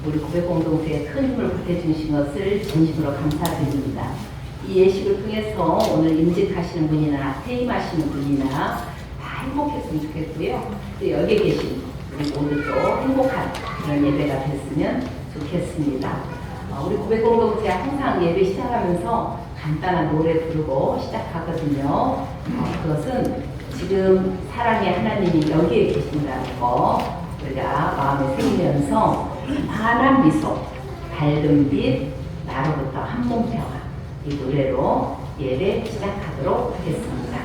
우리 고백 공동체에 큰 힘을 보태주신 것을 진심으로 감사드립니다. 이 예식을 통해서 오늘 임직하시는 분이나 퇴임하시는 분이나 다 행복했으면 좋겠고요. 또 여기 계신 우리 모두도 행복한 그런 예배가 됐으면 좋겠습니다. 우리 고백 공동체 항상 예배 시작하면서 간단한 노래 부르고 시작하거든요. 그것은 지금 사랑의 하나님이 여기에 계신다는 거 우리가 마음에 새기면서 환한 미소, 밝은 빛, 나로부터 한 몸 평화 이 노래로 예배 시작하도록 하겠습니다.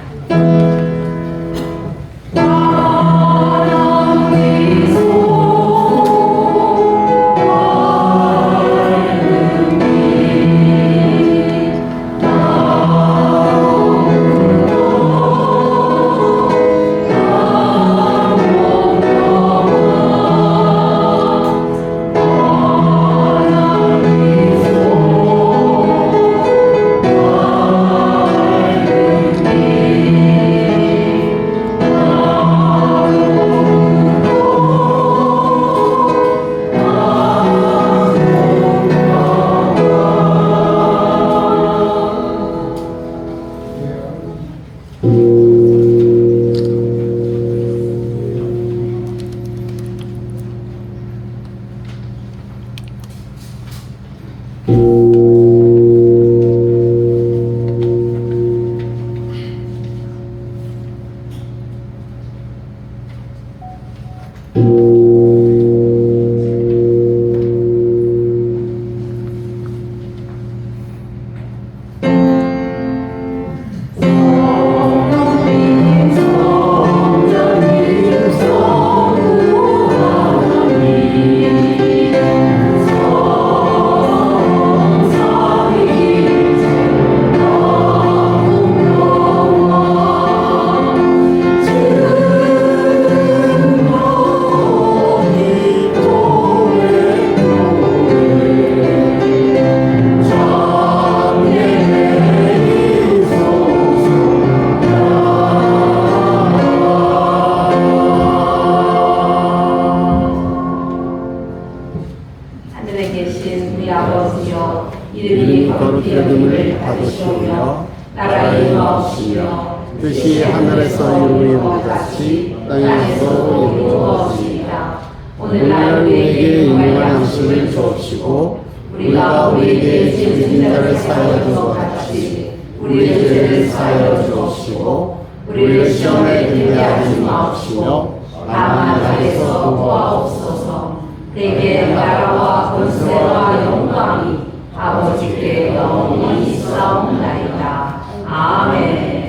거룩함을 받으시오며 나라의 마옵시며 뜻이 하늘에서 이루어진 것 같이 땅에서 이루어지이다. 오늘날 우리에게 일용할 양식을 주옵시고 우리가 우리에게 죄진 자를 사하여 준 것 같이 우리의 죄를 사하여 주옵시고 우리를 시험에 들게 하지 마옵시며 다만 악에서 구하옵소서. 대개 나라와 권세와 영광이 아버지께 영원히 있사옵나이다. 아멘.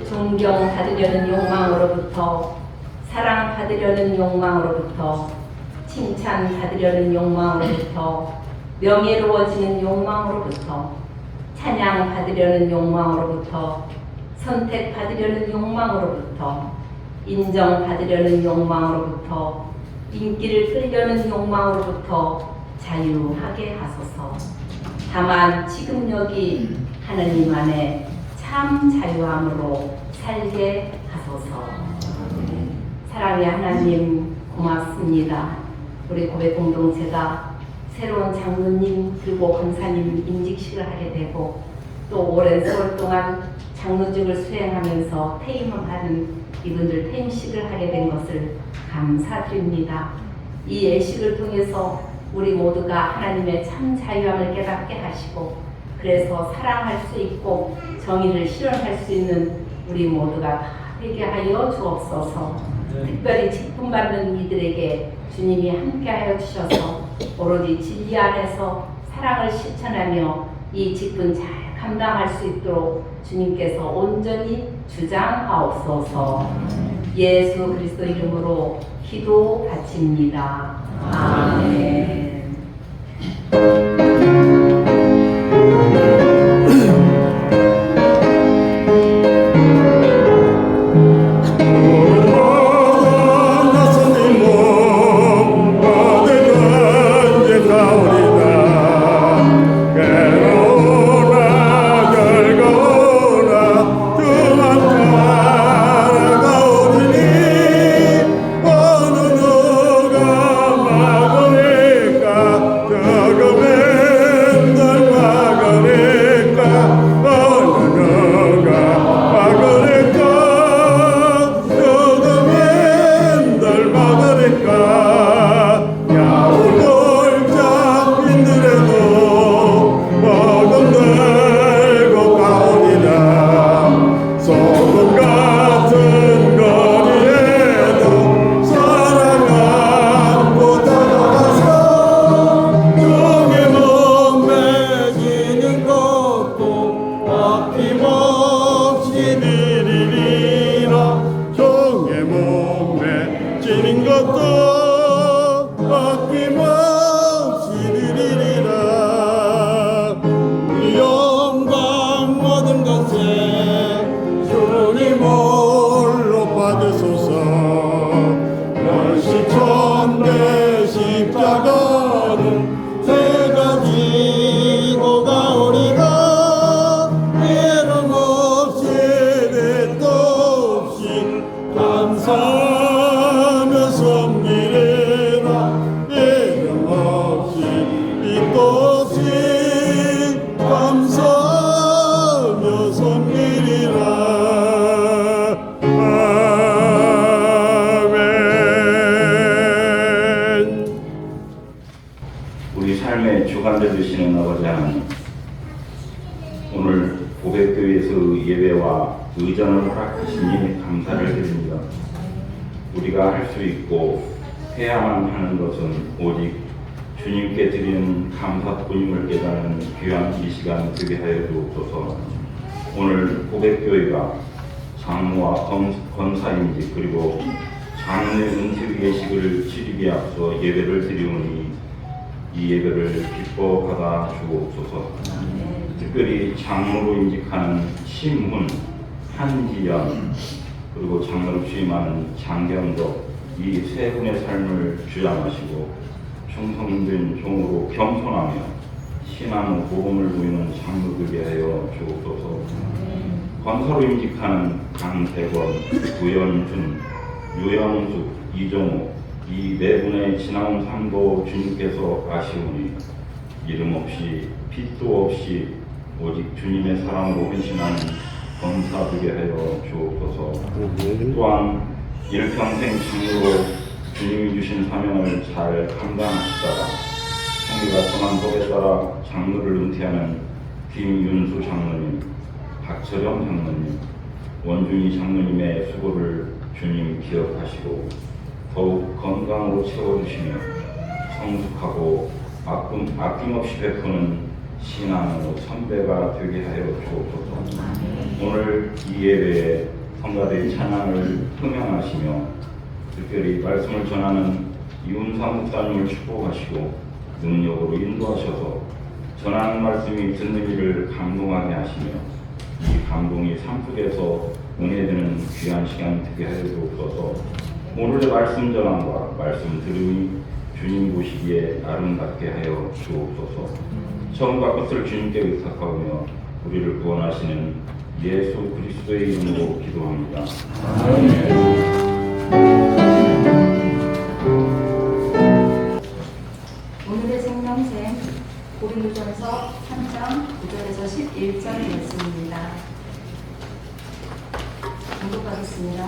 존경받으려는 욕망으로부터, 사랑받으려는 욕망으로부터, 칭찬받으려는 욕망으로부터, 명예로워지는 욕망으로부터, 찬양받으려는 욕망으로부터, 선택받으려는 욕망으로부터, 인정받으려는 욕망으로부터, 인기를 끌려는 욕망으로부터 자유하게 하소서. 다만 지금 여기 하느님 안에 참 자유함으로 살게 하소서. 사랑의 하나님 고맙습니다. 우리 고백 공동체가 새로운 장로님 그리고 권사님 임직식을 하게 되고 또 오랜 세월 동안 장로직을 수행하면서 퇴임을 하는 이분들 퇴임식을 하게 된 것을 감사드립니다. 이 예식을 통해서 우리 모두가 하나님의 참 자유함을 깨닫게 하시고 그래서 사랑할 수 있고 정의를 실현할 수 있는 우리 모두가 다 되게 하여 주옵소서. 특별히 직분 받는 이들에게 주님이 함께하여 주셔서 오로지 진리 안에서 사랑을 실천하며 이 직분 잘 감당할 수 있도록 주님께서 온전히 주장하옵소서. 예수 그리스도 이름으로 기도 바칩니다. 아멘. 아버지 하나님, 오늘 고백교회에서 예배와 의전을 허락하시니 감사를 드립니다. 우리가 할 수 있고 해야만 하는 것은 오직 주님께 드리는 감사뿐임을 깨닫는 귀한 이 시간 되게 하여 주옵소서. 오늘 고백교회가 장로와 권사인지 그리고 장로의 은퇴 예식을 치르기에 앞서 예배를 드리오니 이 예배를 기뻐 받아 주옵소서. 특별히 장로로 임직하는 심훈, 한지연, 그리고 장로로 취임하는 장경덕 이 세 분의 삶을 주장하시고 충성된 종으로 겸손하며 신앙 복음을 누리는 장로들게 하여 주옵소서. 권사로 임직하는 강대권, 구현준, 유영숙, 이정호 이 네 분의 지나온 삶도 주님께서 아시오니 이름 없이 핏도 없이 오직 주님의 사랑으로 헌신하는 권사되게 하여 주옵소서. 또한 일평생 장로로 주님이 주신 사명을 잘 감당하시다가 성리가 정한 법에 따라 장로를 은퇴하는 김윤수 장로님, 박철영 장로님, 원준희 장로님의 수고를 주님 기억하시고 더욱 건강으로 채워주시며 성숙하고 아낌없이 베푸는 신앙으로 선배가 되게 하여 주옵소서. 오늘 이 예배에 성가대의 찬양을 흥명하시며 특별히 말씀을 전하는 이운사 목사님을 축복하시고 능력으로 인도하셔서 전하는 말씀이 듣는 이를 감동하게 하시며 이 감동이 삶 속에서 은혜되는 귀한 시간 되게 하여 주옵소서. 오늘의 말씀 전함과 말씀 들음이 주님 보시기에 아름답게 하여 주옵소서. 처음과 끝을 주님께 의탁하며 우리를 구원하시는 예수 그리스도의 이름으로 기도합니다. 오늘의 생명샘 고린도전서 3장 9절에서 11절 말씀입니다. 공독하겠습니다.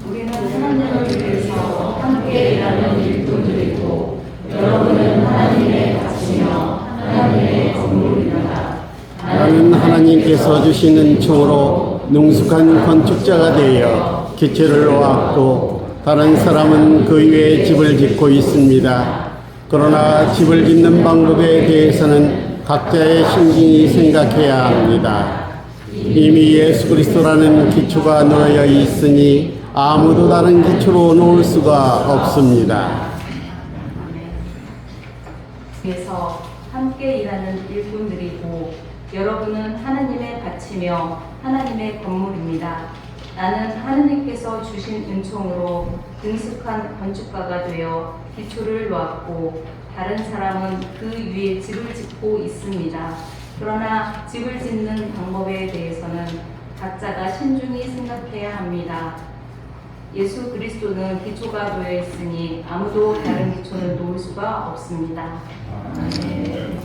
우리는 하나님을 위해서 함께 일하는 일꾼들이고 여러분은 하나님의 밭이며 하나님의 건물입니다. 나는 하나님께서 주시는 총으로 능숙한 건축자가 되어 기초를 놓았고 다른 사람은 그 위에 집을 짓고 있습니다. 그러나 집을 짓는 방법에 대해서는 각자의 신중히 생각해야 합니다. 이미 예수 그리스도라는 기초가 놓여 있으니 아무도 다른 기초로 놓을 수가 없습니다. 위해서 함께 일하는 일꾼들이고 여러분은 하나님의 밭이며 하나님의 건물입니다. 나는 하느님께서 주신 은총으로 능숙한 건축가가 되어 기초를 놓았고 다른 사람은 그 위에 집을 짓고 있습니다. 그러나 집을 짓는 방법에 대해서는 각자가 신중히 생각해야 합니다. 예수 그리스도는 기초가 되어 있으니 아무도 다른 기초는 놓을 수가 없습니다. 아멘.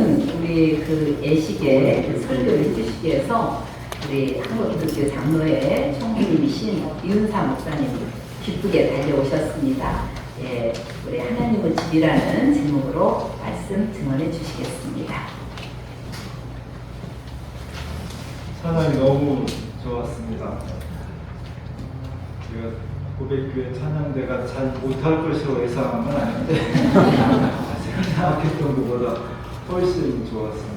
오늘은 우리 그 예식에 그 설교를 해주시기 위해서 우리 한국기독교 장로회 총무님이신 이윤사 목사님 기쁘게 달려오셨습니다. 예, 우리 하나님의 집이라는 제목으로 말씀 증언해 주시겠습니다. 찬양이 너무 좋았습니다. 제가 고백교회 찬양대가 잘 못할 것이라고 예상한 건 아닌데 제가 생각했던 것보다 훨씬 좋았습니다.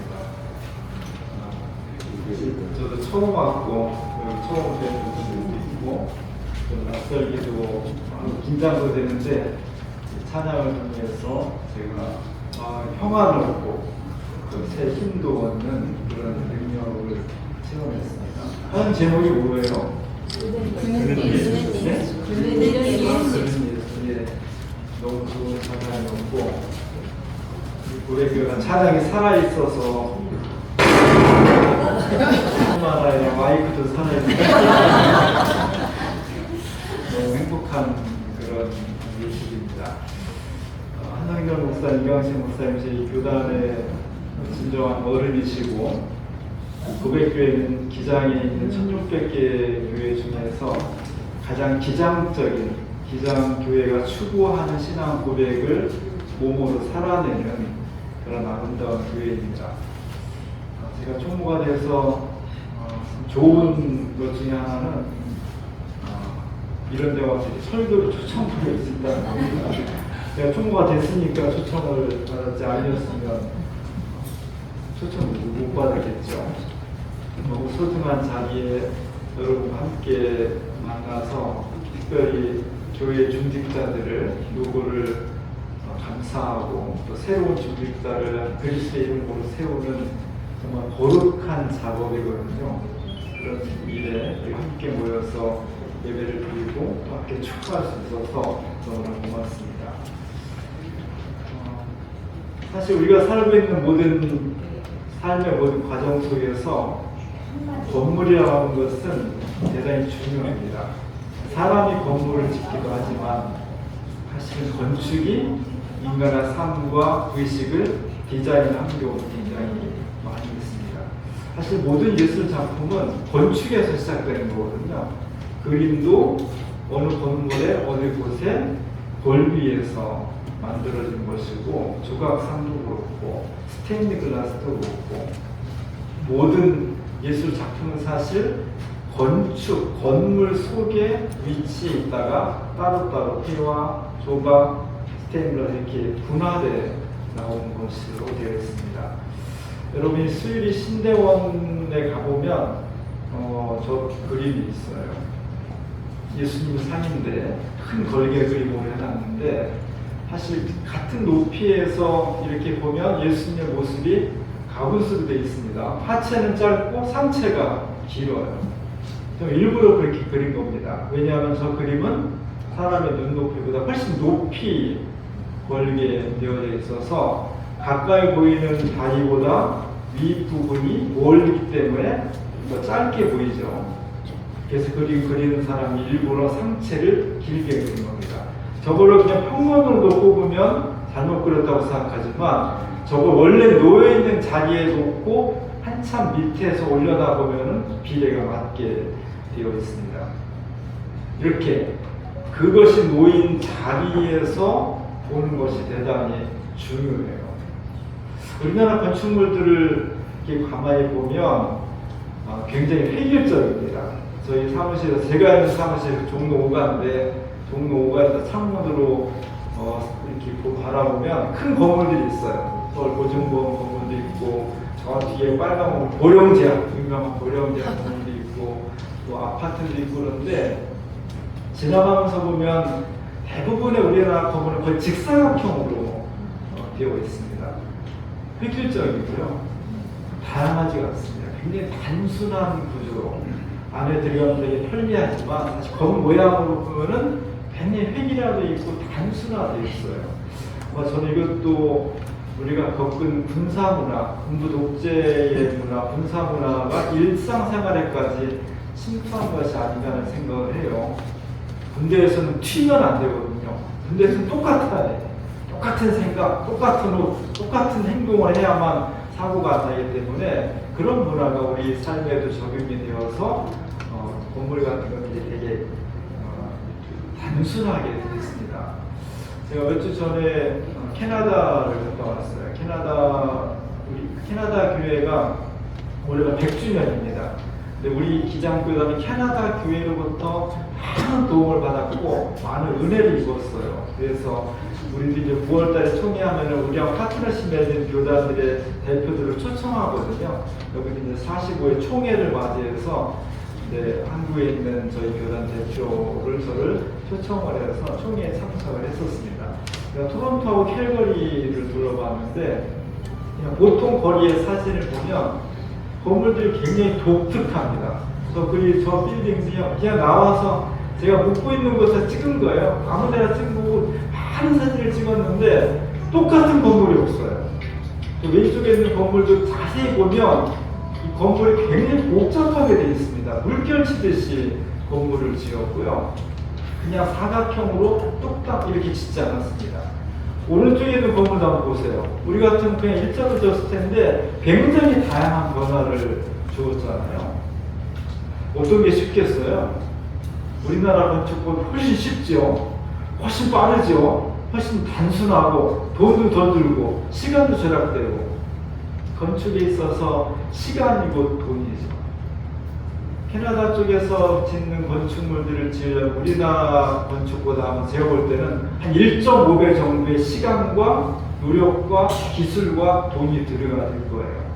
저도 처음 왔고 여기 처음 뵙는 분들도 있고 좀 낯설기도 하고 긴장도 되는데 찬양을 통해서 제가 평안을 얻고 새 힘도 얻는 그런 능력을 체험했습니다. 하는 제목이 뭐예요? 예, 너무 좋은 찬양이었고 고백교회가 찬양이 살아있어서 나라의 마이크도 살아있는 너무 행복한 그런 예식입니다. 한상결 목사, 이강신 목사님 저희 교단의 진정한 어른이시고 고백교회는 기장에 있는 1600개 교회 중에서 가장 기장적인 기장교회가 추구하는 신앙 고백을 몸으로 살아내는 그런 아름다운 교회입니다. 제가 총무가 돼서 좋은 것 중에 하나는 이런 데 와서 설교를 초청을 했습니다. 제가 총무가 됐으니까 초청을 받았지 아니었으면 초청을 못 받았겠죠. 너무 소중한 자리에 여러분과 함께 만나서 특별히 교회 중직자들을 요구를 감사하고 또 새로운 중직자를 그리스도의 이름으로 세우는 정말 거룩한 작업이거든요. 그런 일에 우리 함께 모여서 예배를 드리고 또 함께 축하할 수 있어서 너무나 고맙습니다. 사실 우리가 살고 있는 모든 삶의 모든 과정 속에서 건물이라고 하는 것은 대단히 중요합니다. 사람이 건물을 짓기도 하지만 사실은 건축이 인간의 삶과 의식을 디자인하는 경우도 굉장히 많이 있습니다. 사실 모든 예술 작품은 건축에서 시작되는 거거든요. 그림도 어느 건물의 어느 곳에 돌 위에서 만들어진 것이고 조각상도 그렇고 스테인드 글라스도 그렇고 모든 예술 작품은 사실 건축, 건물 속에 위치해 있다가 따로따로 피와 조각, 스테인드 글라스 이렇게 분화되어 나온 것으로 되어 있습니다. 여러분이 수유리 신대원에 가보면 저 그림이 있어요. 예수님 상인데 큰 걸개 그림으로 해놨는데 사실 같은 높이에서 이렇게 보면 예수님의 모습이 가분수로 되어 있습니다. 하체는 짧고 상체가 길어요. 일부러 그렇게 그린 겁니다. 왜냐하면 저 그림은 사람의 눈높이보다 훨씬 높이 걸리게 되어져 있어서 가까이 보이는 다리보다 윗부분이 멀기 때문에 더 짧게 보이죠. 그래서 그리는 사람이 일부러 상체를 길게 그린 겁니다. 저걸로 그냥 평면으로 뽑으면 잘못 그렸다고 생각하지만 저걸 원래 놓여있는 자리에 놓고 한참 밑에서 올려다 보면 비례가 맞게 되어 있습니다. 이렇게 그것이 놓인 자리에서 보는 것이 대단히 중요해요. 우리나라 건축물들을 이렇게 가만히 보면 굉장히 획일적입니다. 저희 사무실에서 제가 있는 사무실 종로 5가인데 종로 5가에서 창문으로 이렇게 바라보면 큰 건물들이 있어요. 서울 고증보험 건물도 있고 저 뒤에 빨간 건물 보령제약 유명한 보령제약 건물도 있고 또 아파트도 있고 그런데 지나가면서 보면 대부분의 우리나라 건물은 거의 직사각형으로 되어 있습니다. 획일적이고요. 다양하지가 않습니다. 굉장히 단순한 구조로 안에 들어가면 되게 편리하지만 사실 건물 모양으로 보면은 굉장히 획일화되어 있고 단순화되어 있어요. 저는 이것도 우리가 겪은 군사문화, 군부 독재의 문화, 군사문화가 일상생활에까지 침투한 것이 아닌가 하는 생각을 해요. 군대에서는 튀면 안 되거든요. 군대에서는 똑같아야 돼. 똑같은 생각, 똑같은 옷, 똑같은 행동을 해야만 사고가 안 나기 때문에 그런 문화가 우리 삶에도 적용이 되어서 건물 같은 것들이 되게 단순하게 됐습니다. 제가 몇 주 전에 캐나다를 갔다 왔어요. 우리 캐나다 교회가 올해가 100주년입니다. 근데 우리 기장교단은 캐나다 교회로부터 많은 도움을 받았고 많은 은혜를 입었어요. 그래서 우리도 이제 9월달에 총회하면 우리랑 파트너십 맺은 교단들의 대표들을 초청하거든요. 여기 이제 45회 총회를 맞이해서 한국에 있는 저희 교단 대표를 저를 초청을 해서 총회에 참석을 했었습니다. 제가 토론토하고 캘거리를 둘러봤는데 그냥 보통 거리의 사진을 보면 건물들이 굉장히 독특합니다. 저 빌딩도요, 그냥 나와서 제가 묵고 있는 곳에 찍은 거예요. 아무 데나 찍고 많은 사진을 찍었는데 똑같은 건물이 없어요. 왼쪽에 있는 건물도 자세히 보면 이 건물이 굉장히 복잡하게 되어 있습니다. 물결치듯이 건물을 지었고요. 그냥 사각형으로 뚝딱 이렇게 짓지 않았습니다. 오른쪽에 있는 건물도 한번 보세요. 우리 같은 그냥 일자로 지었을 텐데 굉장히 다양한 변화를 주었잖아요. 어떤 게 쉽겠어요? 우리나라 건축법이 훨씬 쉽죠. 훨씬 빠르죠. 훨씬 단순하고 돈도 더 들고 시간도 절약되고 건축에 있어서 시간이 곧 돈이죠. 캐나다 쪽에서 짓는 건축물들을 지으려면 우리나라 건축보다 제가 볼 때는 한 1.5배 정도의 시간과 노력과 기술과 돈이 들어가야 될 거예요.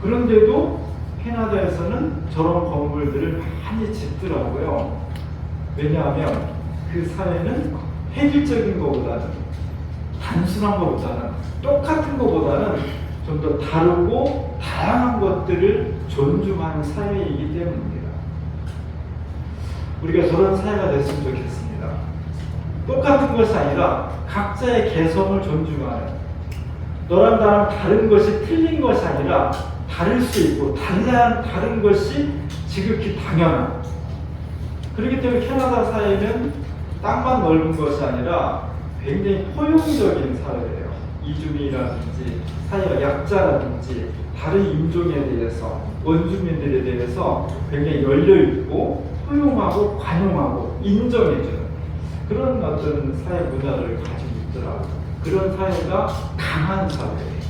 그런데도 캐나다에서는 저런 건물들을 많이 짓더라고요. 왜냐하면 그 사회는 획일적인 것보다는 단순한 것보다는 똑같은 것보다는 좀 더 다르고 다양한 것들을 존중하는 사회이기 때문입니다. 우리가 저런 사회가 됐으면 좋겠습니다. 똑같은 것이 아니라 각자의 개성을 존중하는, 너랑 나랑 다른 것이 틀린 것이 아니라 다를 수 있고 다른 것이 지극히 당연한, 그렇기 때문에 캐나다 사회는 땅만 넓은 것이 아니라 굉장히 포용적인 사회예요. 이주민이라든지 사회가 약자라든지 다른 인종에 대해서, 원주민들에 대해서 굉장히 열려있고 포용하고 관용하고 인정해주는 그런 어떤 사회 문화를 가지고 있더라고요. 그런 사회가 강한 사회예요.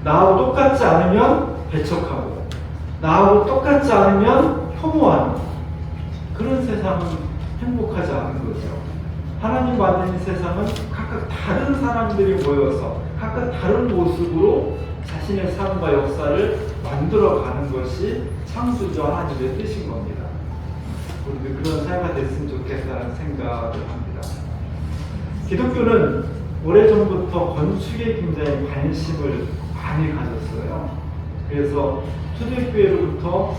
나하고 똑같지 않으면 배척하고 나하고 똑같지 않으면 혐오하는 그런 세상은 행복하지 않은 거죠. 하나님 만든 세상은 각각 다른 사람들이 모여서 각각 다른 모습으로 자신의 삶과 역사를 만들어가는 것이 창조주 하나님의 뜻인 겁니다. 우리도 그런 사회가 됐으면 좋겠다는 생각을 합니다. 기독교는 오래전부터 건축에 굉장히 관심을 많이 가졌어요. 그래서 초대교회로부터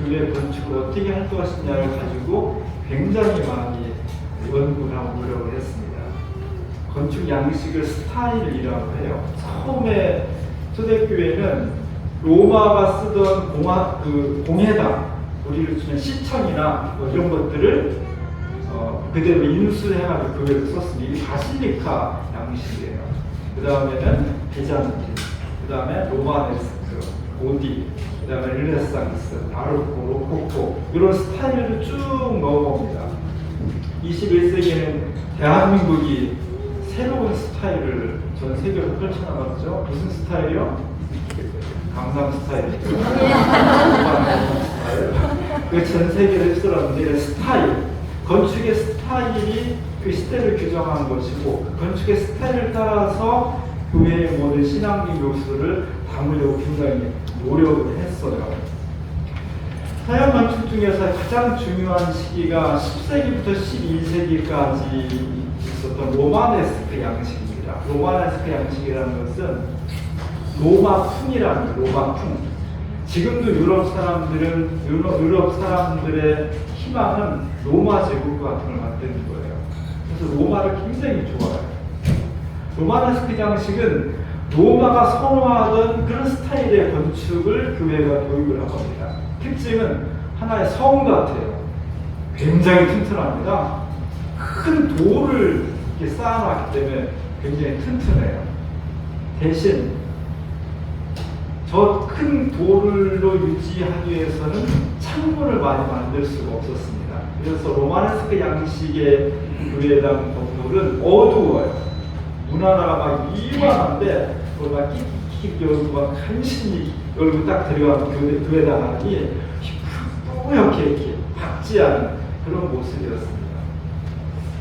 교회 건축을 어떻게 할 것이냐를 가지고 굉장히 많이 연구를 하고 노력을 했습니다. 건축 양식을 스타일이라고 해요. 처음에 초대교회는 로마가 쓰던 공회당, 우리를 치면 시청이나 이런 것들을 그대로 인수해가지고 교회를 썼습니다. 이게 바실리카 양식이에요. 그 다음에는 비잔틴, 그 다음에 로마네스크, 고디, 그 다음에 르네상스, 바로코, 로코코 이런 스타일을 쭉 넣어봅니다. 21세기에는 대한민국이 새로운 스타일을 전 세계로 펼쳐나갔죠. 무슨 스타일이요? 강남 스타일이죠. 그 전 세계를 휩쓸었는데 스타일, 건축의 스타일이 그 시대를 규정하는 것이고 건축의 스타일을 따라서 교회의 모든 신앙적 요소를 담으려고 굉장히 노력을 했어요. 서양 건축 중에서 가장 중요한 시기가 10세기부터 12세기까지 있었던 로마네스크 양식입니다. 로마네스크 양식이라는 것은 로마풍이라는 로마풍. 지금도 유럽 사람들의 희망은 로마 제국 같은 걸 만드는 거예요. 그래서 로마를 굉장히 좋아해요. 로마네스크 양식은 로마가 선호하던 그런 스타일의 건축을 교회가 교육을 한 겁니다. 특징은 하나의 성 같아요. 굉장히 튼튼합니다. 큰 돌을 이렇게 쌓아놨기 때문에 굉장히 튼튼해요. 대신 저 큰 돌로 유지하기 위해서는 창문을 많이 만들 수가 없었습니다. 그래서 로마네스크 양식의 교회당 건물은 어두워요. 문 하나가 막 이만한데 그걸 막 끽끽 열고 막 간신히 열고 딱 들어가면 교회당 안이 뿌옇게 이렇게 밝지 않은 그런 모습이었습니다.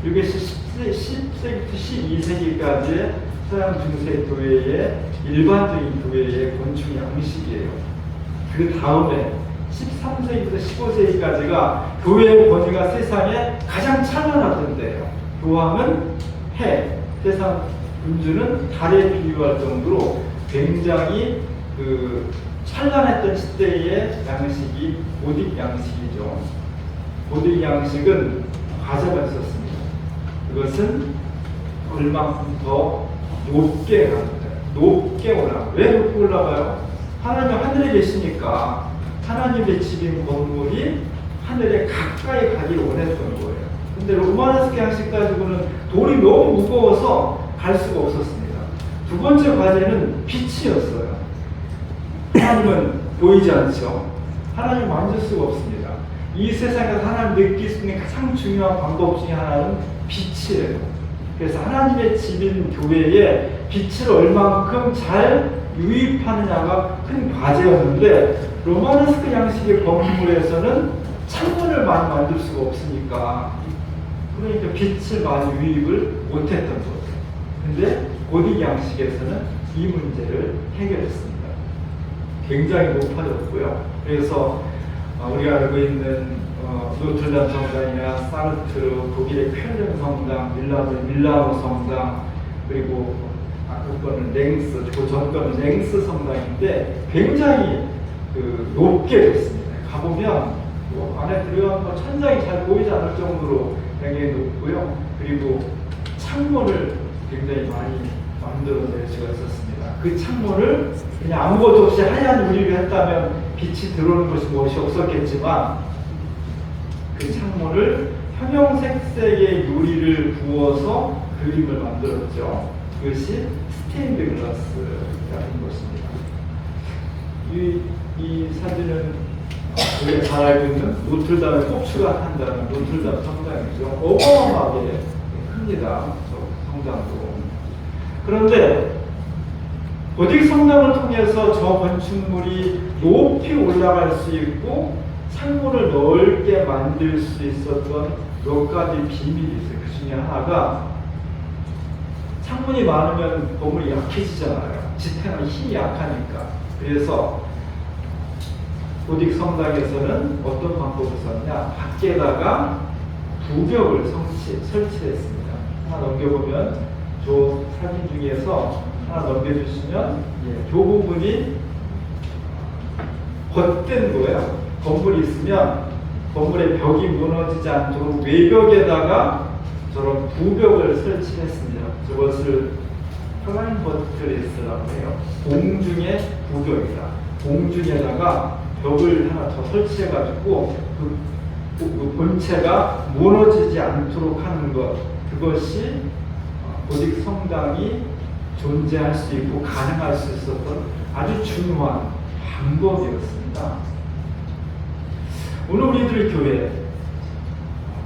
이게 10세기부터 12세기까지의 서양 중세 교회의 일반적인 교회의 건축 양식이에요. 그 다음에 13세기부터 15세기까지가 교회의 권위가 세상에 가장 찬란하던 때예요. 교황은 해, 세상 군주는 달에 비유할 정도로 굉장히 찬란했던 시대의 양식이 고딕 양식이죠. 고딕 양식은 과제가 있었습니다. 그것은 얼마큼 더 높게 갑니다. 높게 올라가. 왜 높게 올라가요? 하나님 하늘에 계시니까 하나님의 집인 건물이 하늘에 가까이 가기를 원했던 거예요. 근데 로마네스크 양식 가지고는 돌이 너무 무거워서 갈 수가 없었습니다. 두 번째 과제는 빛이었어요. 하나님은 보이지 않죠. 하나님 만질 수가 없습니다. 이 세상에서 하나님 느낄 수 있는 가장 중요한 방법 중에 하나는 빛이에요. 그래서 하나님의 집인 교회에 빛을 얼만큼 잘 유입하느냐가 큰 과제였는데 로마네스크 양식의 건물에서는 창문을 많이 만들 수가 없으니까 그러니까 빛을 많이 유입을 못했던 거죠. 근데 고딕 양식에서는 이 문제를 해결했습니다. 굉장히 높아졌고요. 그래서 우리가 알고 있는 노틀담 성당이나 사르트르, 독일의 쾰른 성당, 밀라노 성당, 그리고 그 거는 랭스, 그 전거는 랭스 성당인데 굉장히 높게 됐습니다. 가보면 안에 들어가면 천장이 잘 보이지 않을 정도로 굉장히 높고요. 그리고 창문을 굉장히 많이 만들어낼 수가 있었습니다. 그 창문을 그냥 아무것도 없이 하얀 유리를 했다면 빛이 들어오는 것이 무엇이 없었겠지만 그 창문을 형형색색의 유리를 부어서 그림을 만들었죠. 그것이 스테인드 글라스라는 것입니다. 이 사진은 우리가 잘 알고 있는 노틀담의 폭주가 탄다는 노틀담 성당이죠. 어마어마하게 큽니다. 저 성당도. 그런데 고딕 성당을 통해서 저 건축물이 높이 올라갈 수 있고 창문을 넓게 만들 수 있었던 몇 가지 비밀이 있어요. 그 중에 하나가 창문이 많으면 건물이 약해지잖아요. 지탱하는 힘이 약하니까. 그래서 고딕 성당에서는 어떤 방법을 썼냐? 밖에다가 부벽을 설치했습니다. 하나 넘겨보면 저 사진 중에서 하나 넘겨주시면 저 부분이 겉된 거예요. 건물이 있으면 건물의 벽이 무너지지 않도록 외벽에다가 저런 부벽을 설치했습니다. 저것을 플라인버트레스라고 해요. 공중의 부벽이다. 공중에다가 벽을 하나 더 설치해가지고 그 본체가 무너지지 않도록 하는 것, 그것이 고딕 성당이 존재할 수 있고 가능할 수 있었던 아주 중요한 방법이었습니다. 오늘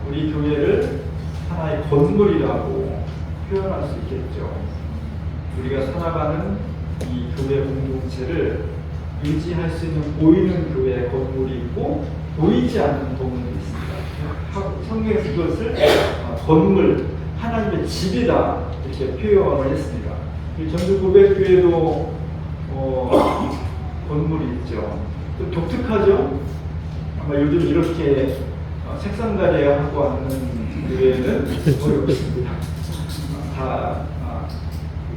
우리 교회를 하나의 건물이라고 표현할 수 있겠죠. 우리가 살아가는 이 교회 공동체를 유지할 수 있는 보이는 교회 건물이 있고 보이지 않는 건물이 있습니다. 성경에서 그것을 건물, 하나님의 집이다 이렇게 표현을 했습니다. 전주 고백교회도 건물이 있죠. 좀 독특하죠. 아마 요즘 이렇게 색상다리에 하고 앉는 교회는 거의 없습니다. 다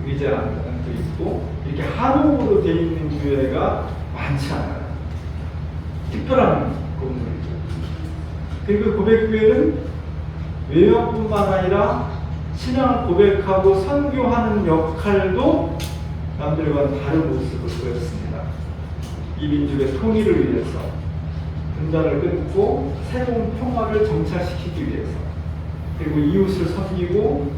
의자 앉고 있고 이렇게 한옥으로 되어 있는 교회가 많지 않아요. 특별한 건물이죠. 그리고 고백교회는 외형뿐만 아니라 신앙을 고백하고 선교하는 역할도 남들과는 다른 모습을 보였습니다. 이 민족의 통일을 위해서, 분단을 끊고 새로운 평화를 정착시키기 위해서, 그리고 이웃을 섬기고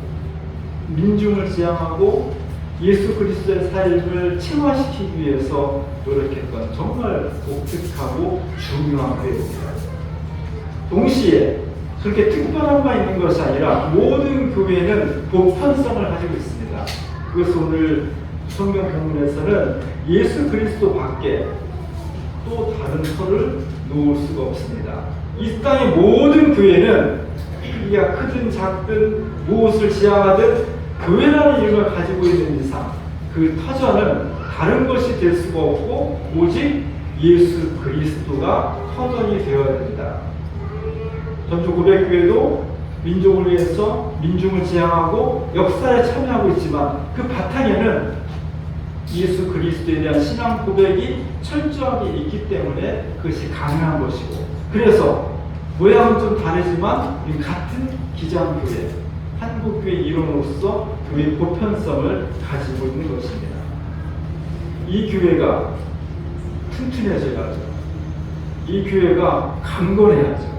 민중을 지향하고 예수 그리스도의 삶을 체화시키기 위해서 노력했던 정말 독특하고 중요한 교회입니다. 동시에 그렇게 특별한 바 있는 것이 아니라 모든 교회는 보편성을 가지고 있습니다. 그래서 오늘 성경 본문에서는 예수 그리스도 밖에 또 다른 터를 놓을 수가 없습니다. 이 땅의 모든 교회는 크기가 크든 작든 무엇을 지향하든 교회라는 이름을 가지고 있는 이상 그 터전은 다른 것이 될 수가 없고 오직 예수 그리스도가 터전이 되어야 됩니다. 전주 고백교회도 민족을 위해서 민중을 지향하고 역사에 참여하고 있지만 그 바탕에는 예수 그리스도에 대한 신앙 고백이 철저하게 있기 때문에 그것이 가능한 것이고, 그래서 모양은 좀 다르지만 우리 같은 기장교회, 한국교회 일원으로서 교회 보편성을 가지고 있는 것입니다. 이 교회가 튼튼해져야죠. 이 교회가 강건해야죠.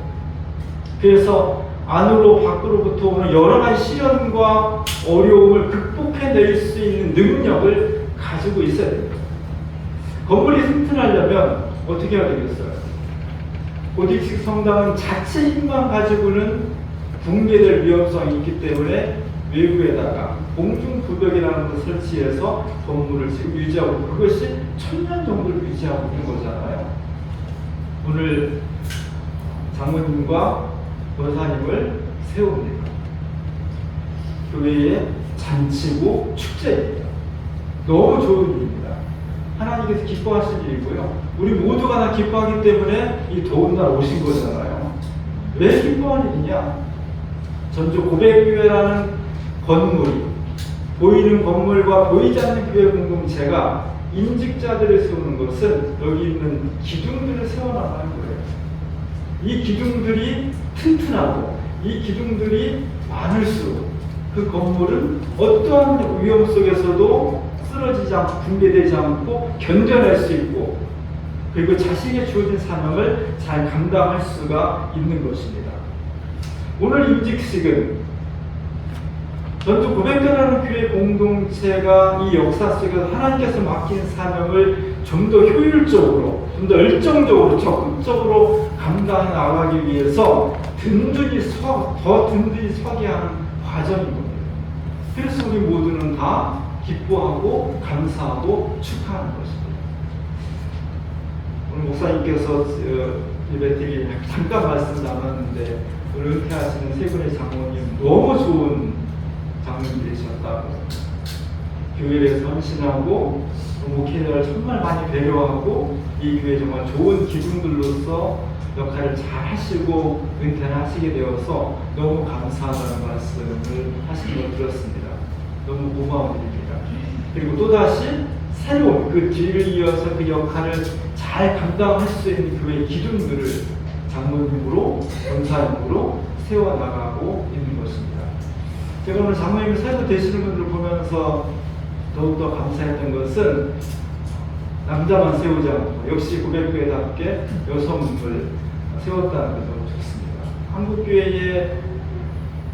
그래서 안으로 밖으로부터 오는 여러 가지 시련과 어려움을 극복해낼 수 있는 능력을 가지고 있어야 됩니다. 건물이 튼튼하려면 어떻게 해야 되겠어요? 고딕식 성당은 자체 힘만 가지고는 붕괴될 위험성이 있기 때문에 외부에다가 공중부벽이라는 것을 설치해서 건물을 지금 유지하고, 그것이 1000년 정도를 유지하고 있는 거잖아요. 오늘 장모님과 권사님을 세웁니다. 교회의 잔치고 축제입니다. 너무 좋은 일입니다. 하나님께서 기뻐하실 일이고요. 우리 모두가 다 기뻐하기 때문에 이 더운 날 오신 거잖아요. 왜 기뻐하는 일이냐? 전주 고백교회라는 건물이, 보이는 건물과 보이지 않는 교회 공동체가 임직자들을 세우는 것은 여기 있는 기둥들을 세워나가는 거예요. 이 기둥들이 튼튼하고 이 기둥들이 많을수록 그 건물은 어떠한 위험 속에서도 쓰러지지 않고 붕괴되지 않고 견뎌낼 수 있고, 그리고 자신에게 주어진 사명을 잘 감당할 수가 있는 것입니다. 오늘 임직식은 전주 고백교회라는 교회 공동체가 이 역사 속에서 하나님께서 맡긴 사명을 좀 더 효율적으로, 좀 더 열정적으로, 적극적으로 감당해 나가기 위해서 더 든든히 서게 하는 과정인 겁니다. 그래서 우리 모두는 다 기뻐하고 감사하고 축하하는 것입니다. 오늘 목사님께서 예배드리 잠깐 말씀 나눴는데, 오늘 은퇴하시는 세 분의 장모님 너무 좋은 장로님들이셨다고, 교회에서 헌신하고 목회자를 정말 많이 배려하고 이 교회 정말 좋은 기둥들로서 역할을 잘 하시고 은퇴를 하시게 되어서 너무 감사하다는 말씀을 하시는 걸 들었습니다. 너무 고마운 일입니다. 그리고 또다시 새로운 그 뒤를 이어서 그 역할을 잘 감당할 수 있는 교회의 기둥들을 장로님으로, 권사님으로 세워나가고 있는 것입니다. 제가 오늘 장로님 사도 되시는 분들을 보면서 더욱더 감사했던 것은 남자만 세우지 않고 역시 고백교회답게 여성을 세웠다는 게 너무 좋습니다. 한국교회의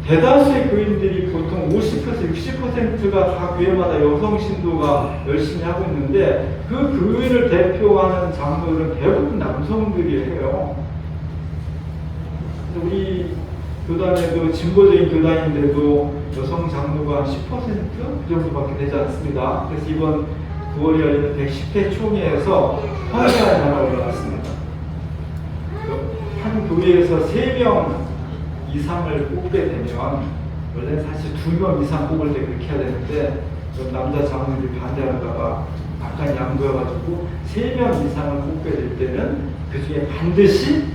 대다수의 교인들이 보통 50%, 60%가 다 교회마다 여성 신도가 열심히 하고 있는데, 그 교회를 대표하는 장로들은 대부분 남성들이에요. 우리 교단에도 진보적인 교단인데도 여성 장로가 10% 그 정도밖에 되지 않습니다. 그래서 이번 9월에 열리는 110회 총회에서 화해가 하나 올라왔습니다. 한 교회에서 3명 이상을 뽑게 되면, 원래는 사실 2명 이상 뽑을 때 그렇게 해야 되는데 남자 장로들이 반대하다가 약간 양보해가지고 3명 이상을 뽑게 될 때는 그 중에 반드시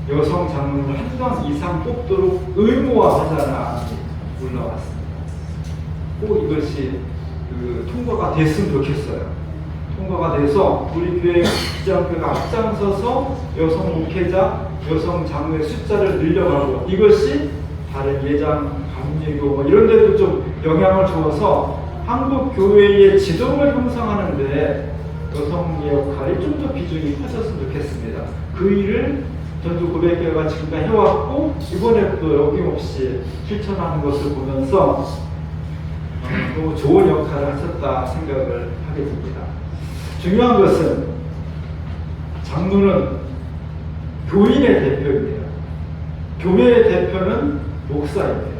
여성 장로를 1명 이상 뽑도록 의무화하자는 안이 올라왔습니다. 꼭 이것이 통과가 됐으면 좋겠어요. 통과가 돼서 우리 교회 기장교회가 앞장서서 여성 목회자, 여성 장로의 숫자를 늘려가고, 이것이 다른 예장, 감리교 이런 데도 좀 영향을 줘서 한국 교회의 지도를 형성하는데 여성의 역할이 좀 더 비중이 커졌으면 좋겠습니다. 그 일을 전주 고백교회가 지금까지 해왔고 이번에 또 어김없이 실천하는 것을 보면서 너무 좋은 역할을 하셨다 생각을 하게 됩니다. 중요한 것은 장로는 교인의 대표입니다. 교회의 대표는 목사입니다.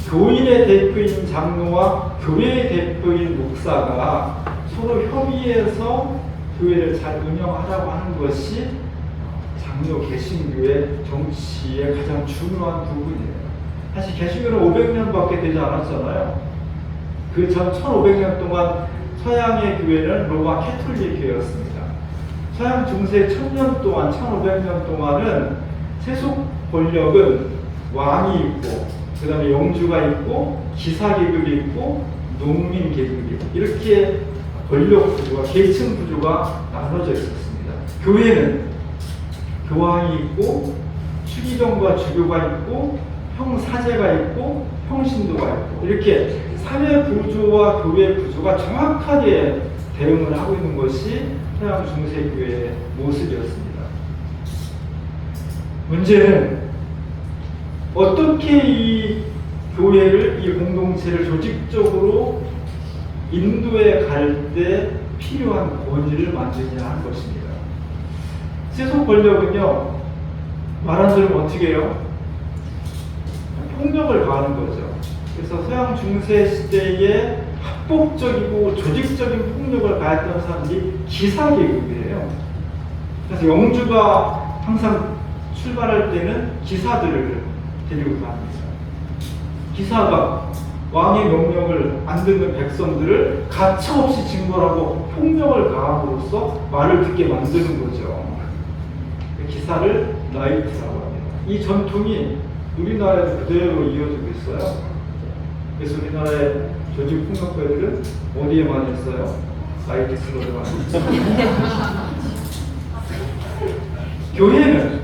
교인의 대표인 장로와 교회의 대표인 목사가 서로 협의해서 교회를 잘 운영하라고 하는 것이 장로 개신교의 정치의 가장 중요한 부분이에요. 사실 개신교는 500년밖에 되지 않았잖아요. 그 전 1500년 동안 서양의 교회는 로마 캐톨릭 교회였습니다. 서양 중세 1000년 동안, 1500년 동안은 세속 권력은 왕이 있고, 그 다음에 영주가 있고, 기사 계급이 있고, 농민 계급이 있고, 이렇게 권력 구조가, 계층 구조가 나눠져 있었습니다. 교회는 교황이 있고, 추기경과 주교가 있고, 형사제가 있고, 형신도가 있고, 이렇게 사회 구조와 교회 구조가 정확하게 대응을 하고 있는 것이 서양 중세교회의 모습이었습니다. 문제는 어떻게 이 교회를, 이 공동체를 조직적으로 인도에 갈 때 필요한 권위를 만드냐 하는 것입니다. 세속 권력은요, 말한 대로 어떻게 해요? 폭력을 가하는 거죠. 그래서 서양 중세 시대에 합법적이고 조직적인 폭력을 가했던 사람들이 기사계급이에요. 그래서 영주가 항상 출발할 때는 기사들을 데리고 갑니다. 기사가 왕의 명령을 안 듣는 백성들을 가차없이 징벌하고 폭력을 가함으로써 말을 듣게 만드는 거죠. 기사를 라이트라고 합니다. 이 전통이 우리나라에도 그대로 이어지고 있어요. 그래서 우리나라의 조직폭력배들은 어디에 많이 있어요? 라이트스로 많이 있어요. 교회는,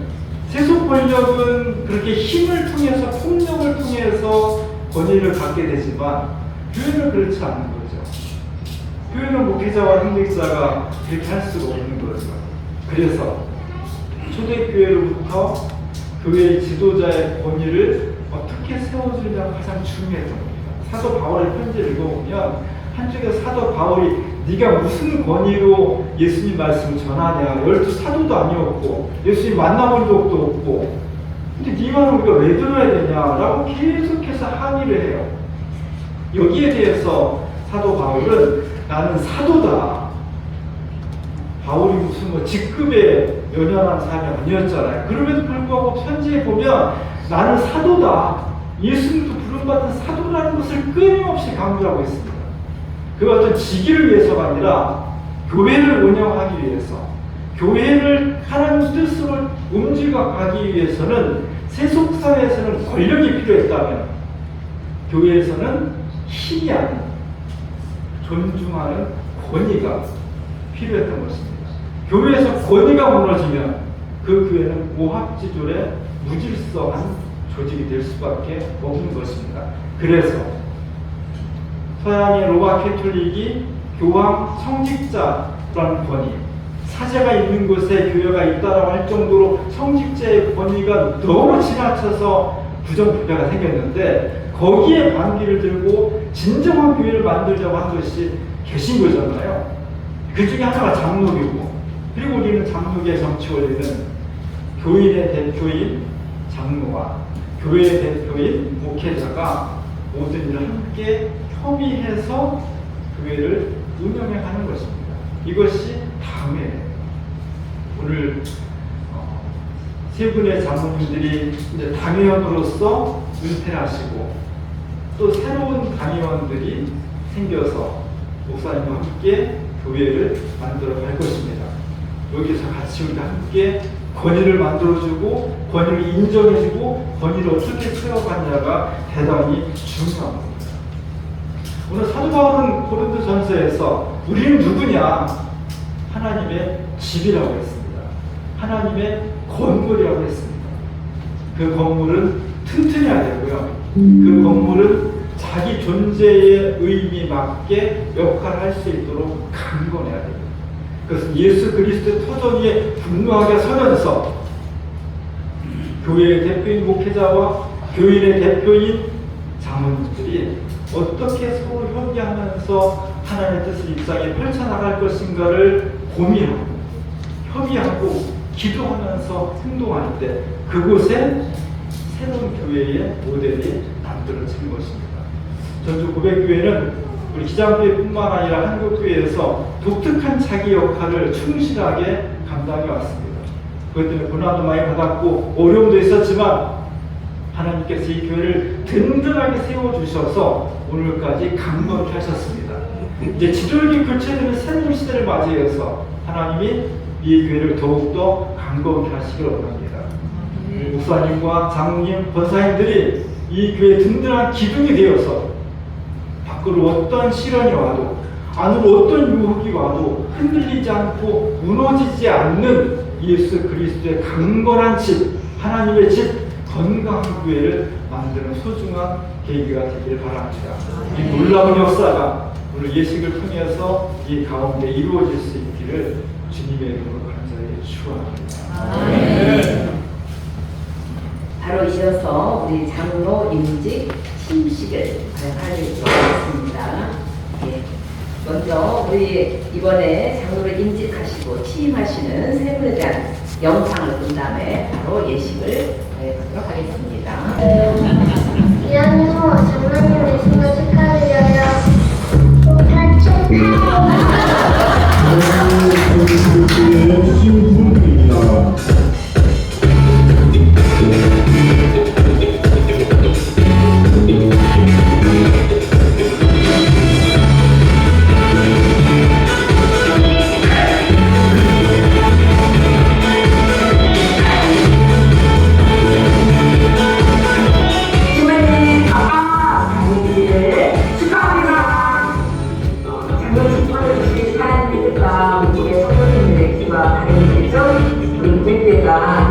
세속 권력은 그렇게 힘을 통해서, 폭력을 통해서 권위를 갖게 되지만 교회는 그렇지 않는 거죠. 교회는 목회자와 행직자가 그렇게 할 수가 없는 거죠. 그래서 초대교회로부터 교회의 지도자의 권위를 어떻게 세워주냐가 가장 중요했던 겁니다. 사도 바울의 편지를 읽어보면 한쪽에 사도 바울이 네가 무슨 권위로 예수님 말씀을 전하냐, 12 사도도 아니었고 예수님 만나본 적도 없고, 근데 네 말은 우리가 왜 들어야 되냐라고 계속해서 항의를 해요. 여기에 대해서 사도 바울은 나는 사도다. 바울이 무슨 뭐 직급에 연연한 사람이 아니었잖아요. 그럼에도 불구하고 편지에 보면 나는 사도다, 예수님도 부름받은 사도라는 것을 끊임없이 강조하고 있습니다. 그 어떤 직위를 위해서가 아니라 교회를 운영하기 위해서, 교회를 하나님 뜻으로 움직여 가기 위해서는 세속사회에서는 권력이 필요했다면 교회에서는 힘이 아닌 존중하는 권위가 필요했던 것입니다. 교회에서 권위가 무너지면 그 교회는 오합지졸의 무질서한 조직이 될 수밖에 없는 것입니다. 그래서 서양의 로마 캐톨릭이 교황 성직자라는 권위, 사제가 있는 곳에 교회가 있다라고 할 정도로 성직자의 권위가 너무 지나쳐서 부정부패가 생겼는데, 거기에 반기를 들고 진정한 교회를 만들자고 한 것이 개신교잖아요. 그 중에 하나가 장로교고, 그리고 우리는 장로교의 정치 원리는 교인의 대표인 장로와 교회의 대표인 목회자가 모든 일을 함께 협의해서 교회를 운영해 가는 것입니다. 이것이 당회예요. 오늘 세 분의 장로님들이 이제 당회원으로서 은퇴를 하시고, 또 새로운 당회원들이 생겨서 목사님과 함께 교회를 만들어 갈 것입니다. 여기서 같이 우리가 함께 권위를 만들어주고, 권위를 인정해주고, 권위를 어떻게 세워가냐가 대단히 중요한 겁니다. 오늘 사도 바울은 고린도전서에서 우리는 누구냐? 하나님의 집이라고 했습니다. 하나님의 건물이라고 했습니다. 그 건물은 튼튼해야 되고요. 그 건물은 자기 존재의 의미 맞게 역할을 할 수 있도록 강건해야 됩니다. 그것은 예수 그리스도의 터전 위에 분명하게 서면서 교회의 대표인 목회자와 교인의 대표인 장로님들이 어떻게 서로 어떻게 하면서 하나님의 뜻을 일상에 펼쳐나갈 것인가를 고민하고 협의하고 기도하면서 행동할 때 그곳에 새로운 교회의 모델이 만들어진 것입니다. 전주 고백교회는 우리 기장교회뿐만 아니라 한국교회에서 독특한 자기 역할을 충실하게 감당해 왔습니다. 그것 때문에 고난도 많이 받았고 어려움도 있었지만 하나님께서 이 교회를 든든하게 세워주셔서 오늘까지 강건케 하셨습니다. 이제 지도력이 교체되는 새로운 시대를 맞이해서 하나님이 이 교회를 더욱더 강건케 하시길 원합니다. 목사님과 장로님, 권사님들이 이 교회의 든든한 기둥이 되어서 밖으로 어떤 시련이 와도 안으로 어떤 유혹이 와도 흔들리지 않고 무너지지 않는 예수 그리스도의 강건한 집, 하나님의 집, 건강한 교회를 만드는 소중한 계기가 되길 바랍니다. 이 놀라운 역사가 오늘 예식을 통해서 이 가운데 이루어질 수 있기를 주님의 이름으로 간절히 축원합니다. 바로 이어서 우리 장로 임직 침식을 하도록 하겠습니다. 예. 먼저 우리 이번에 장로를 임직하시고 취임하시는 세 분에 대한 영상을 본 다음에 바로 예식을 하도록 하겠습니다. 이현모 장로님 되신 거 축하드려요.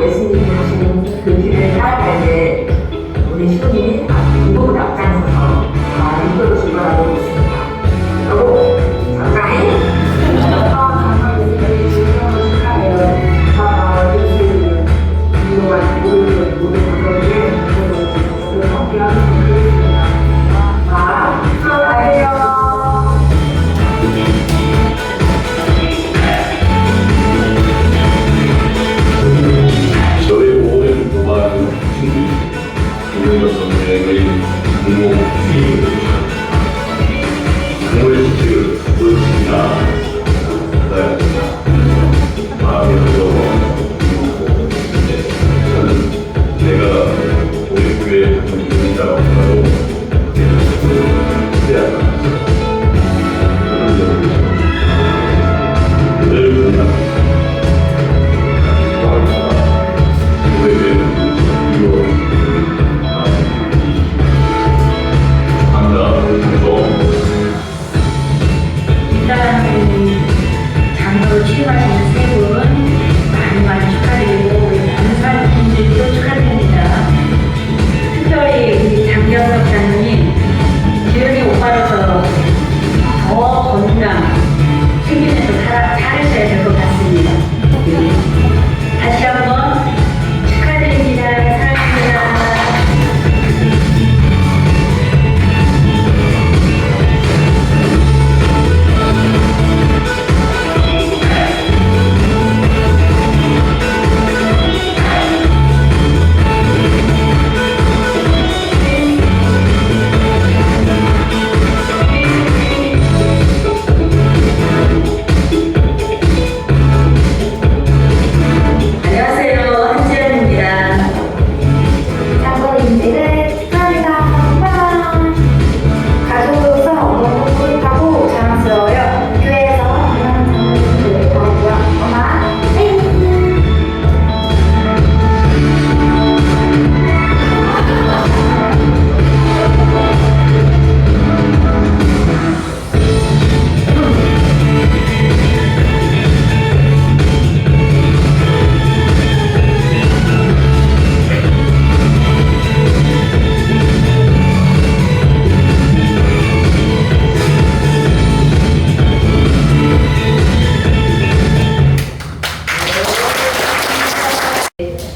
예수님이 하시는 그 길을 따라갈 때 우리 신이 이복을 앞장서서 이끌어 줄 거라고 믿습니다. 그리고 잠깐 장로로 취임하시는 세 분 많이 축하드리고 우리 권사 분들도 축하드립니다. 특별히 우리 장경석 장로님 기운이 오빠로서 더 건강 챙기면서 살으셔야 될 것 같습니다. 다시 한번 축하드립니다. 사랑합니다.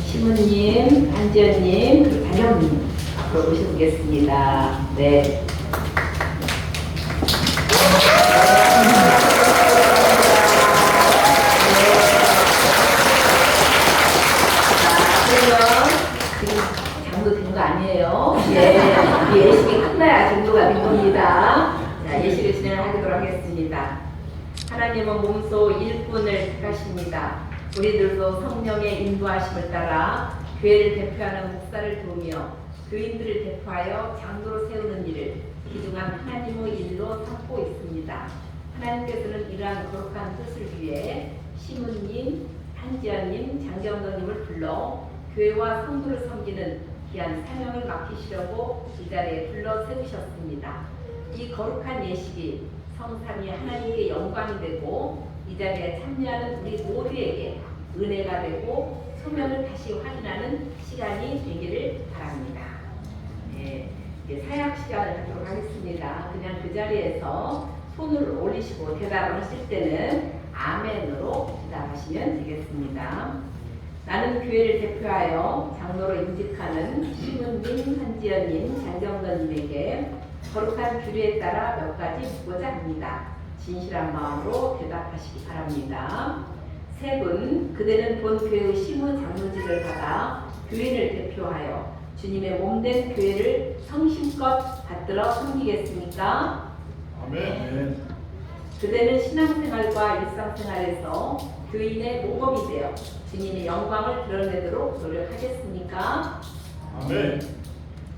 시무님, 한지연님, 그리고 단영님 앞으로 모셔보겠습니다. 네. 하나님은 몸소 일꾼을 택하십니다. 우리들도 성령의 인도하심을 따라 교회를 대표하는 목사를 도우며 교인들을 대표하여 장로로 세우는 일을 귀중한 하나님의 일로 삼고 있습니다. 하나님께서는 이러한 거룩한 뜻을 위해 시문님, 한지연님, 장경덕님을 불러 교회와 성도를 섬기는 귀한 사명을 맡기시려고 이 자리에 불러 세우셨습니다. 이 거룩한 예식이 성삼위 하나님께 영광이 되고 이 자리에 참여하는 우리 모두에게 은혜가 되고 소명을 다시 확인하는 시간이 되기를 바랍니다. 네, 사약 시간을 갖도록 하겠습니다. 그냥 그 자리에서 손을 올리시고 대답을 하실 때는 아멘으로 대답하시면 되겠습니다. 나는 교회를 대표하여 장로로 임직하는 시문님, 한지연님, 장경건님에게 거룩한 규례에 따라 몇 가지 묻고자 합니다. 진실한 마음으로 대답하시기 바랍니다. 세 분, 그대는 본 교회의 시무 장로직을 받아 교인을 대표하여 주님의 몸된 교회를 성심껏 받들어 섬기겠습니까? 아멘. 그대는 신앙생활과 일상생활에서 교인의 모범이 되어 주님의 영광을 드러내도록 노력하겠습니까? 아멘.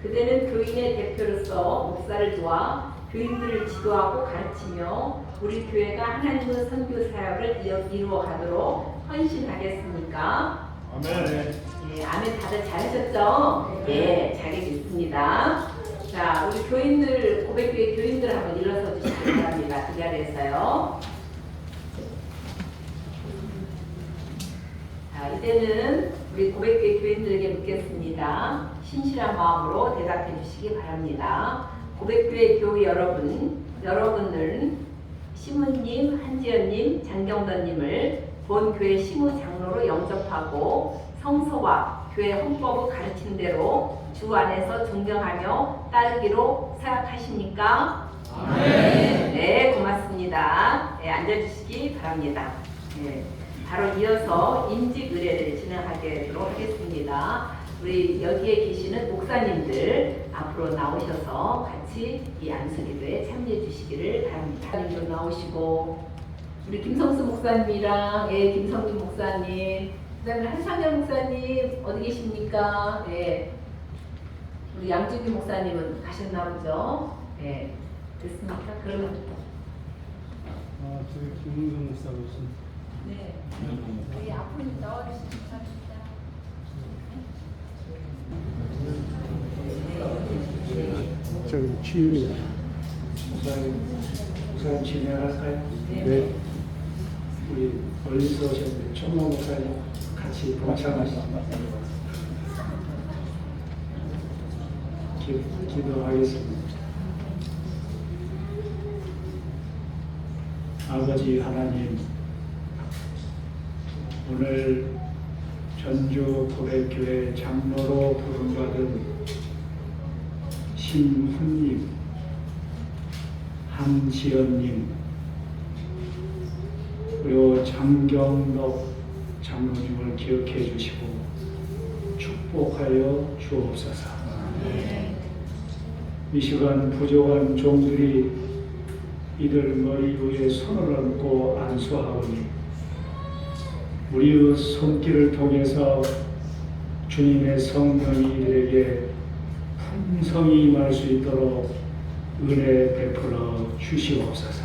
그대는 교인의 대표로서 목사를 도와 교인들을 지도하고 가르치며 우리 교회가 하나님의 선교 사역을 이루어가도록 헌신하겠습니까? 아멘. 예, 아멘 다들 잘하셨죠? 예, 잘했습니다. 자, 우리 교인들, 고백교회 교인들 한번 일어서 주시기 바랍니다. 그 자리에서요. 자, 이제는 우리 고백교회 교인들에게 묻겠습니다. 신실한 마음으로 대답해 주시기 바랍니다. 고백교회 교회 여러분들은 시무님, 한지연님, 장경던님을 본 교회 시무 장로로 영접하고 성서와 교회 헌법을 가르치는 대로 주 안에서 존경하며 따르기로 생각하십니까? 네, 고맙습니다. 네, 앉아주시기 바랍니다. 네, 바로 이어서 임직 의례를 진행하도록 하겠습니다. 우리 여기에 계시는 목사님들 앞으로 나오셔서 같이 이 안수기도에 참여해 주시기를 바랍니다. 목사님도 나오시고 우리 김성수 목사님이랑 김성준 목사님, 그다음에 한상현 목사님 어디 계십니까? 네. 우리 양준규 목사님은 가셨나 보죠? 네. 됐습니까? 그러면 저기 김문성 목사님. 네. 여기 앞으로 나와주시기 바랍니다. 저기 취임이야. 목사님 진행할까요? 네. 우리 멀리서 오셨는데 총무 목사님 같이 동참하시면 기도하겠습니다. 아버지 하나님, 오늘 전주 고백교회 장로로 부름받은 신훈님, 한지연님, 그리고 장경덕 장로님을 기억해 주시고 축복하여 주옵소서. 이 시간 부족한 종들이 이들 머리 위에 손을 얹고 안수하오니 우리의 손길을 통해서 주님의 성령이 이들에게 풍성히 임할 수 있도록 은혜 베풀어 주시옵소서.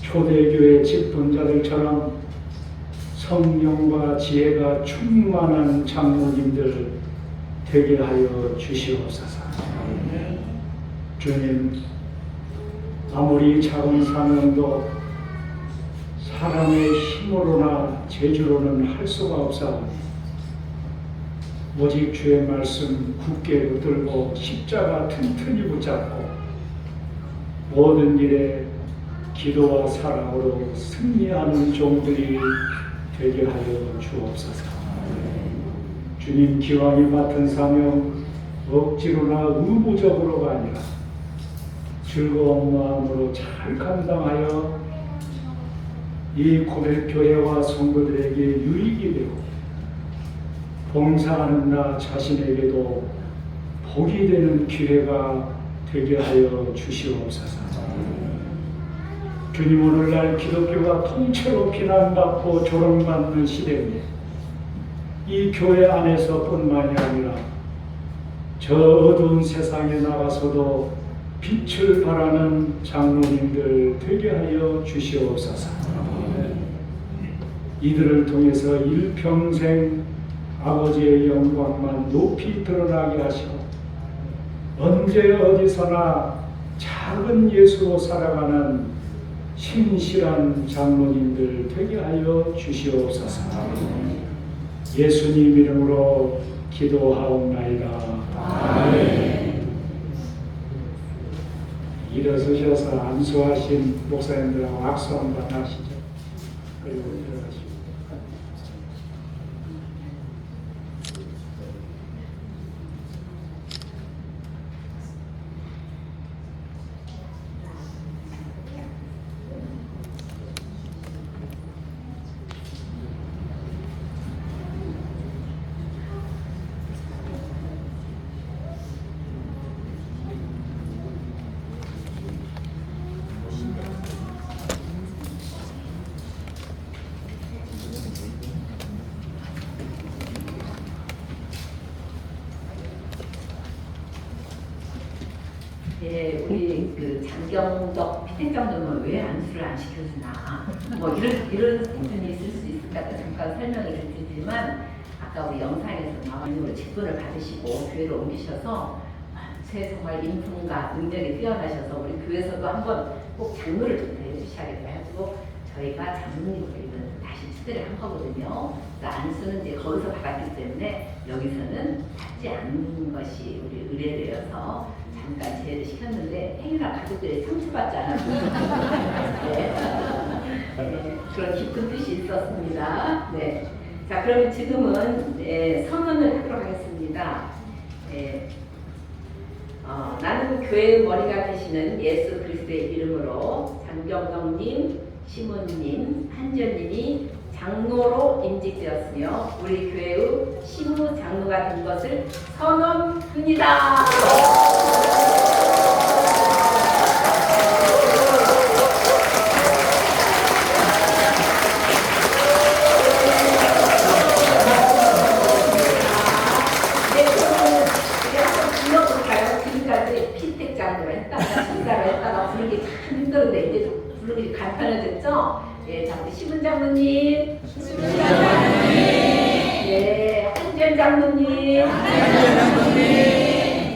초대교회 집권자들처럼 성령과 지혜가 충만한 장로님들 되게 하여 주시옵소서. 주님, 아무리 작은 사명도 사람의 힘으로나 재주로는 할 수가 없사오니 오직 주의 말씀 굳게 붙들고 십자가 튼튼히 붙잡고 모든 일에 기도와 사랑으로 승리하는 종들이 되게 하여 주옵소서. 주님, 기왕이 맡은 사명 억지로나 의무적으로가 아니라 즐거운 마음으로 잘 감당하여 이 고백교회와 성도들에게 유익이 되고 봉사하는 나 자신에게도 복이 되는 기회가 되게 하여 주시옵소서. 주님 오늘날 기독교가 통째로 비난받고 조롱받는 시대입니다. 이 교회 안에서뿐만이 아니라 저 어두운 세상에 나가서도 빛을 발하는 장로님들 되게 하여 주시옵소서. 이들을 통해서 일평생 아버지의 영광만 높이 드러나게 하시고 언제 어디서나 작은 예수로 살아가는 신실한 장로님들 되게 하여 주시옵소서. 예수님 이름으로 기도하옵나이다. 아멘. 일어서셔서 안수하신 목사님들하고 악수 한번 하시죠. 그리고 들어가시고. 예, 우리 그 장경덕 피택장로는 왜 안수를 안 시켜주나 뭐 이런 부분이 있을 수 있을까 잠깐 설명을 드리지만 아까 우리 영상에서 나와있는 직분을 받으시고 교회로 옮기셔서 제 정말 인품과 능력이 뛰어나셔서 우리 교회에서도 한번 꼭 장로를 좀 대해주셔야겠다 해가지고 저희가 장로님으로 일단 다시 추대를 한 거거든요. 그러니까 안수는 이제 거기서 받았기 때문에 여기서는 받지 않는 것이 우리 의례되어서 잠깐 제의를 시켰는데 행위나 가족들이 상처받지 않았습니다. 네. 그런 깊은 뜻이 있었습니다. 네. 자, 그러면 지금은 선언을 하도록 하겠습니다. 나는 교회의 머리가 되시는 예수 그리스도의 이름으로 장경덕님, 시몬님, 한전님이 장로로 임직되었으며 우리 교회의 시무 장로가 된 것을 선언합니다. 힘들었는데 이제 좀 부르기 간편해졌죠? 예, 자 우리 시문 장로님, 예, 한전 장로님,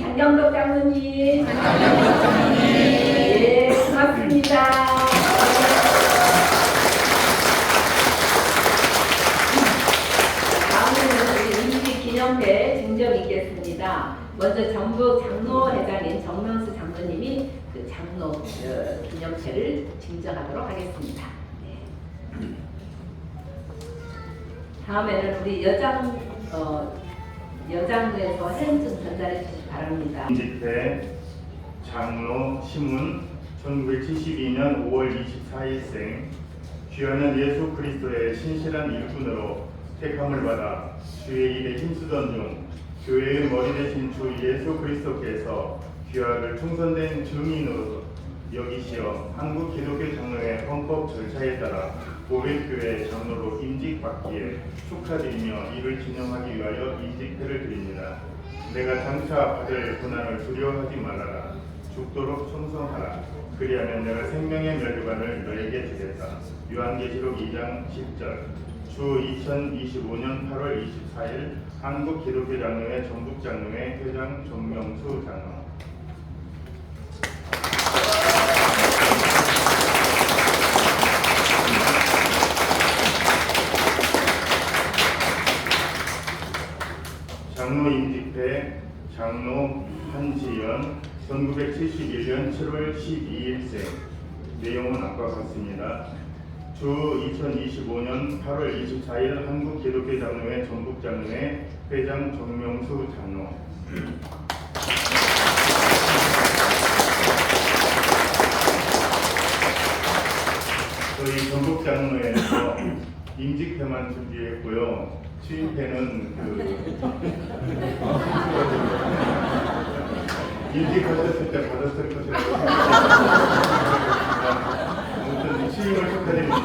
장경덕 장로님, 예, 고맙습니다. 다음에는 우리 임시 기념회 증정이 있겠습니다. 먼저 전북 장로회장인 정명수 장로님이 그 장로 기념체를 증정하도록 하겠습니다. 네. 다음에는 우리 여장부에서 해인증 전달해 주시기 바랍니다. 임직회 장로 시문 1972년 5월 24일생 귀하는 예수 그리스도의 신실한 일꾼으로 택함을 받아 주의 일에 힘쓰던 중 교회의 머리 대신 주 예수 그리스도께서 귀하를 충성된 증인으로 여기시어 한국 기독교 장로회 헌법 절차에 따라 고백교회 장로로 임직받기에 축하드리며 이를 기념하기 위하여 임직회를 드립니다. 내가 장차 받을 고난을 두려워하지 말아라. 죽도록 충성하라. 그리하면 내가 생명의 면류관을 너에게 주겠다. 요한계시록 2장 10절. 주 2025년 8월 24일 한국 기독교 장로회 전북 장로회 회장 정명수 장로. 장로 임직회 장로 한지연 1971년 7월 12일생. 내용은 아까 같습니다. 주 2025년 8월 24일 한국 기독교 장로회 전북 장로회 회장 정명수 장로. 저희 전북 장로회에서 임직회만 준비했고요. 취임회는 임직하셨을 때 받았을 것이라고 생각합니다. 아무튼 신임을 축하드립니다.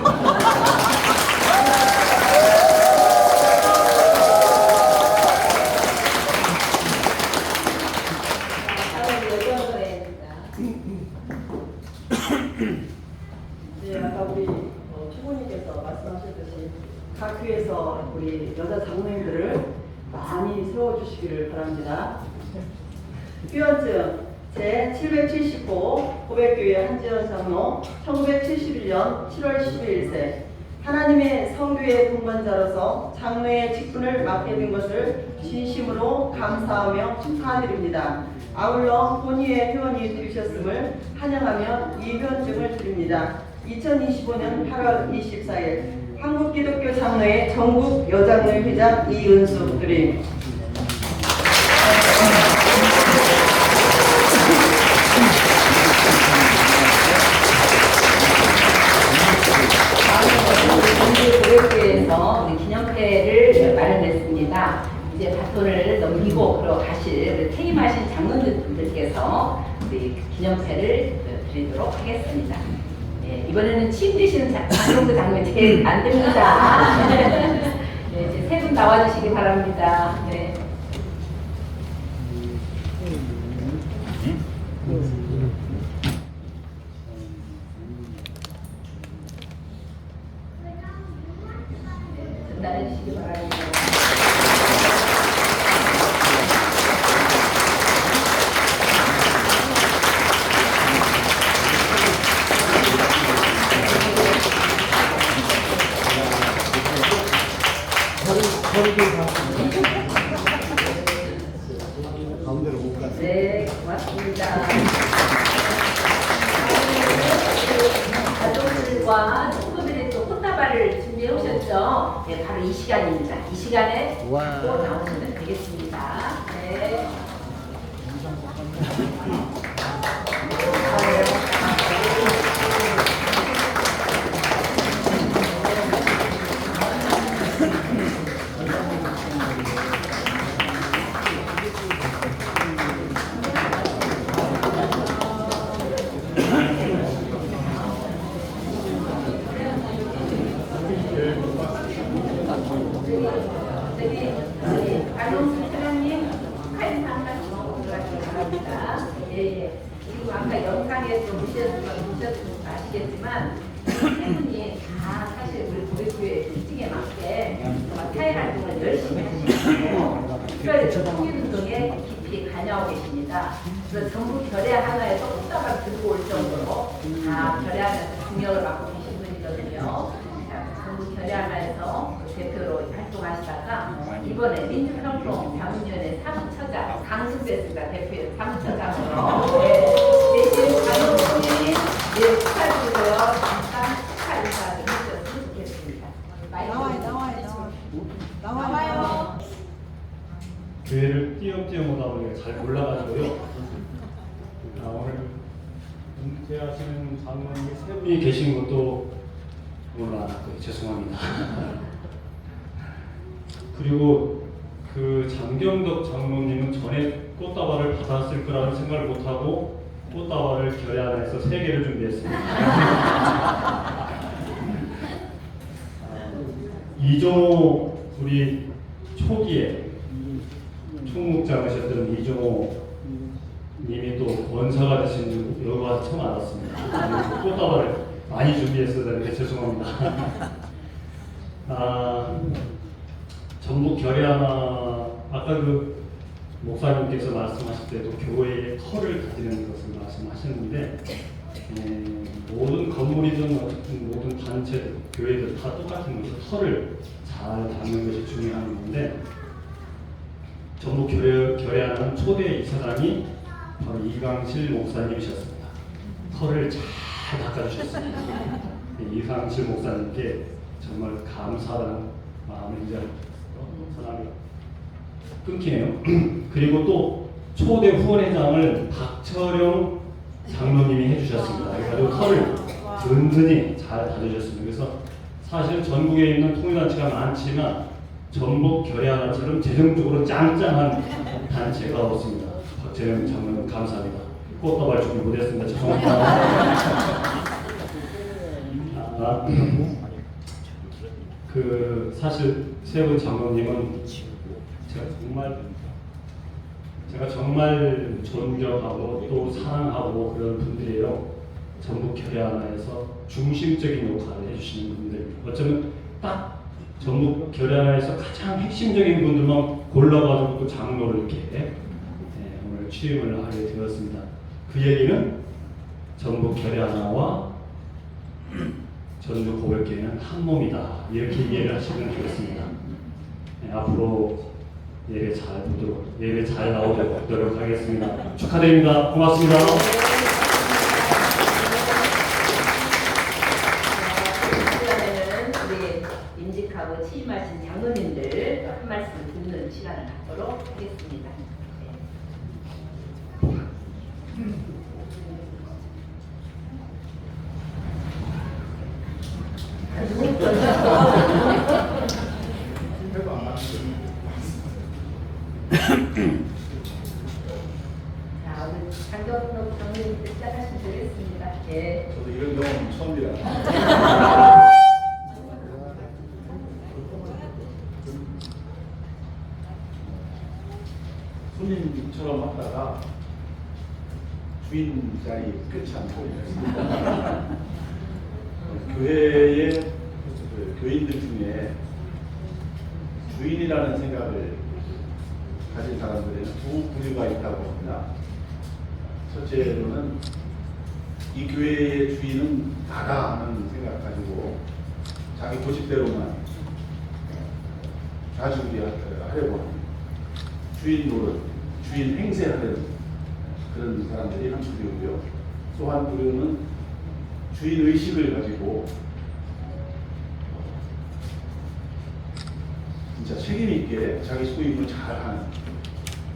네, 아까 우리 초보님께서 말씀하셨듯이 각 교회에서 우리 여자 장로님들을 많이 세워주시기를 바랍니다. 후원증 제775 고백교회 한지연 장로 1971년 7월 12일생 하나님의 성교의 동반자로서 장로의 직분을 맡게 된 것을 진심으로 감사하며 축하드립니다. 아울러 본의의 회원이 되셨음을 환영하며 이 회원증을 드립니다. 2025년 8월 24일 한국기독교 장로회 전국 여장로회 회장 이은수 드림. 교회에서 우리 기념패를 마련했습니다. 이제 바톤을 넘기고 그러 가실 퇴임하신 장로님들께서 우리 기념패를 드리도록 하겠습니다. 네, 이번에는 취임 되시는 장로님들 장면 제일 안 됩니다. 네, 이제 세 분 나와주시기 바랍니다. 네. 전달해 주시기 바랍니다. 네, 고맙습니다. 가족들과 친구들이 또 꽃다발을 준비해 오셨죠? 네, 바로 이 시간입니다. 이 시간에 또 나오시면 되겠습니다. 네. 안홍수 사장님 축하인사 한 말씀 들어가시기 바랍니다. 예. 그리고 아까 영상에서 보셨으면 아시겠지만 세 분이 다 사실 우리 고백교회 특징에 맞게 사회 활동을 열심히 하시고 특별히 통일운동에 깊이 관여하고 계십니다. 그래서 전부 결의 하나에서 꽃다발 들고 올 정도로 다 결의하면서 중역을 맡고 계신 분이거든요. 전국 결의하나에서 대표로 활동하시다가 이번에 민주평통 자문위원회 사무처장 강승배씨가 대표의 사무처장으로 대신 강용수님 축하드리고요. 잠깐 축하 인사를 해주셨으면 좋겠습니다. 나와요. 교회를 띄엄띄엄 오다 보니까 잘 몰라가지고요. 오늘 은퇴하시는 장로님이 세 분이 계신 것도 몰랐고요. 죄송합니다. 그리고 그 장경덕 장로님은 전에 꽃다발을 받았을 거라는 생각을 못하고 꽃다발을 결의안에서 3개를 준비했습니다. 이종호 우리 초기에 총묵장하셨던 이종호 님이 또 원사가 되신 줄 여기 와서 처음 알았습니다. 꽃다발을 많이 준비했어야 되는데 죄송합니다. 전북 결의하나 아까 그 목사님께서 말씀하실 때도 교회의 터를 가지는 것을 말씀하셨는데 모든 건물이든 모든 단체들, 교회들 다 똑같은 것이 터를 잘 닦는 것이 중요한 건데 전북 결의하는 초대 이사장이 바로 이강실 목사님이셨습니다. 터를 잘 닦아주셨습니다. 이강실 목사님께 정말 감사하다는 마음을 이제 전하며 끊기네요. 그리고 또 초대 후원회장을 박철영 장로님이 해주셨습니다. 그래서 터를 든든히 잘 다져주셨습니다. 그래서 사실 전국에 있는 통일단체가 많지만 전북 결의하나처럼 재정적으로 짱짱한 단체가 없습니다. 박철영 장로님 감사합니다. 꽃다발 준비 못했습니다. 죄송합니다. 있습니다만 그 사실 세 분 장로님은 제가 정말 존경하고 또 사랑하고 그런 분들이에요. 전북 교회 하나에서 중심적인 역할을 해주시는 분들, 어쩌면 딱 전북 교회 하나에서 가장 핵심적인 분들만 골라가지고 또 장로를 이렇게 오늘 취임을 하게 되었습니다. 그 얘기는 전북 교회 하나와 전주 고백교회는 한 몸이다, 이렇게 이해를 하시면 되겠습니다. 앞으로 예배 잘 보도록, 예배 잘 나오도록 노력하겠습니다. 축하드립니다. 고맙습니다. 이번에는 우리 임직하고 취임하신 장로님들 한 말씀 듣는 시간을 갖도록 하겠습니다. 자, 우리 장경록 장로님 시작하시면 되겠습니다. 예. 저도 이런 경험은 처음이라. 손님처럼 하다가 주인 자리 끝이 안 보이겠습니다. 교회의 그 교인들 중에 주인이라는 생각을 가진 사람들에는 두 부류가 있다고 합니다. 첫째로는 이 교회의 주인은 나다 하는 생각 가지고 자기 고집대로만 좌지우지하려고 하는 주인 노릇, 주인 행세하는 그런 사람들이 한 부류고요. 또 한 부류는 주인 의식을 가지고 진짜 책임 있게 자기 소임을 잘하는,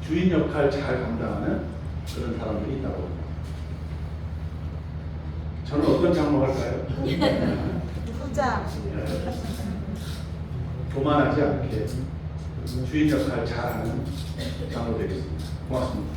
주인 역할 잘 감당하는 그런 사람들이 있다고 합니다. 저는 어떤 장로 할까요? 후장. 교만하지 않게 주인 역할 잘하는 장로 되겠습니다. 고맙습니다.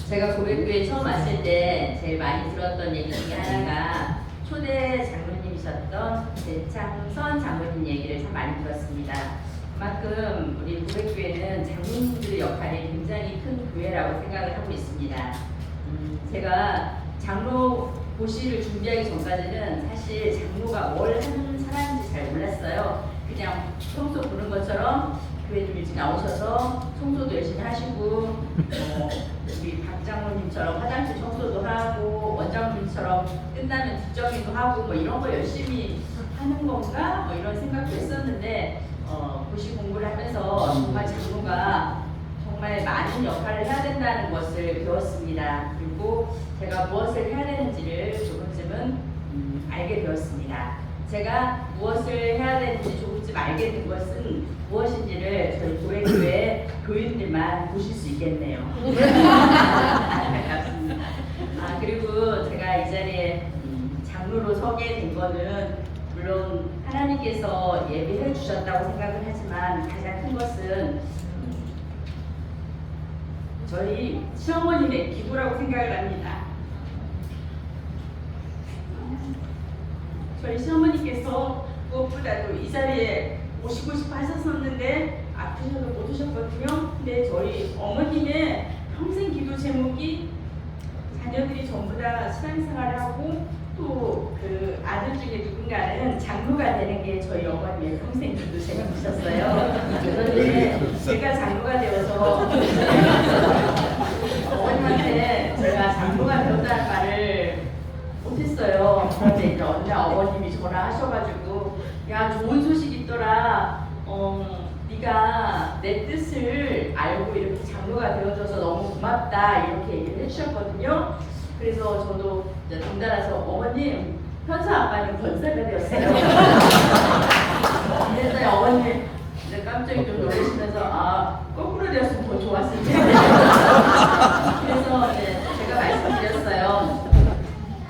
제가 고백교회 처음 왔을 때 제일 많이 들었던 얘기 중에 하나가 초대 장로님이셨던 대창선 장로님 얘기를 참 많이 들었습니다. 그만큼 우리 고백교회는 장로님들의 역할이 굉장히 큰 교회라고 생각을 하고 있습니다. 제가 장로 고시를 준비하기 전까지는 사실 장로가 뭘 하는 사람인지 잘 몰랐어요. 그냥 평소 보는 것처럼 교회 좀 일찍 나오셔서 청소도 열심히 하시고 우리 박 장로님처럼 화장실 청소도 하고 원장님처럼 끝나면 뒷정리도 하고 뭐 이런 거 열심히 하는 건가? 뭐 이런 생각도 했었는데 고시 공부를 하면서 정말 장로가 정말 많은 역할을 해야 된다는 것을 배웠습니다. 그리고 제가 무엇을 해야 되는지를 조금쯤은 알게 되었습니다. 제가 무엇을 해야 되는지 조금쯤 알게 된 것은 무엇인지를 저희 고백교회 교인들만 보실 수 있겠네요. 반갑습니다. 그리고 제가 이 자리에 장로로 서게 된 거는 물론 하나님께서 예비해 주셨다고 생각을 하지만 가장 큰 것은 저희 시어머님의 기도라고 생각을 합니다. 저희 시어머니께서 무엇보다도 이 자리에 오시고 싶어 하셨었는데 아프셔서 못 오셨거든요. 근데 저희 어머님의 평생 기도 제목이 자녀들이 전부 다 신앙생활을 하고 또 그 아들 중에 누군가는 장로가 되는 게 저희 어머님의 평생 기도 제목이셨어요. 그런데 제가 장로가 되어서 어머님한테 제가 장로가 되었다는 말을 못했어요. 그런데 이제 어느 날 어머님이 전화하셔가지고 야 좋은 소식 있더라. 네가 내 뜻을 알고 이렇게 장로가 되어줘서 너무 고맙다 이렇게 얘기를 해주셨거든요. 그래서 저도 덩달아서 어머님 현수 아빠는 권사가 되었어요. 그래서 어머님 깜짝이 좀 놀라시면서 거꾸로 되었으면 더 좋았을 텐데. 그래서 제가 말씀드렸어요.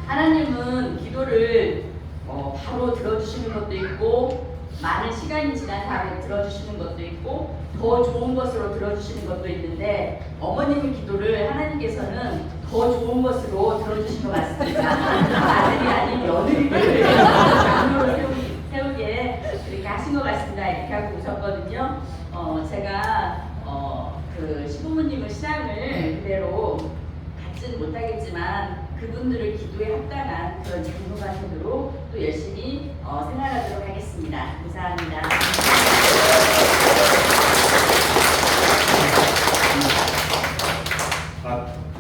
하나님은 기도를 바로 들어주시는 것도 있고 많은 시간이 지난 다음에 들어주시는 것도 있고 더 좋은 것으로 들어주시는 것도 있는데 어머님의 기도를 하나님께서는 더 좋은 것으로 들어주신 것 같습니다. 아들이 아닌 며느리를 장로로 세우게 그렇게 하신 것 같습니다. 이렇게 하고 오셨거든요. 제가 그 시부모님의 신앙을 그대로 갖지는 못하겠지만 그분들을 기도에 합당한 그런 장로가 되도록 또 열심히 생활하도록 하겠습니다. 감사합니다.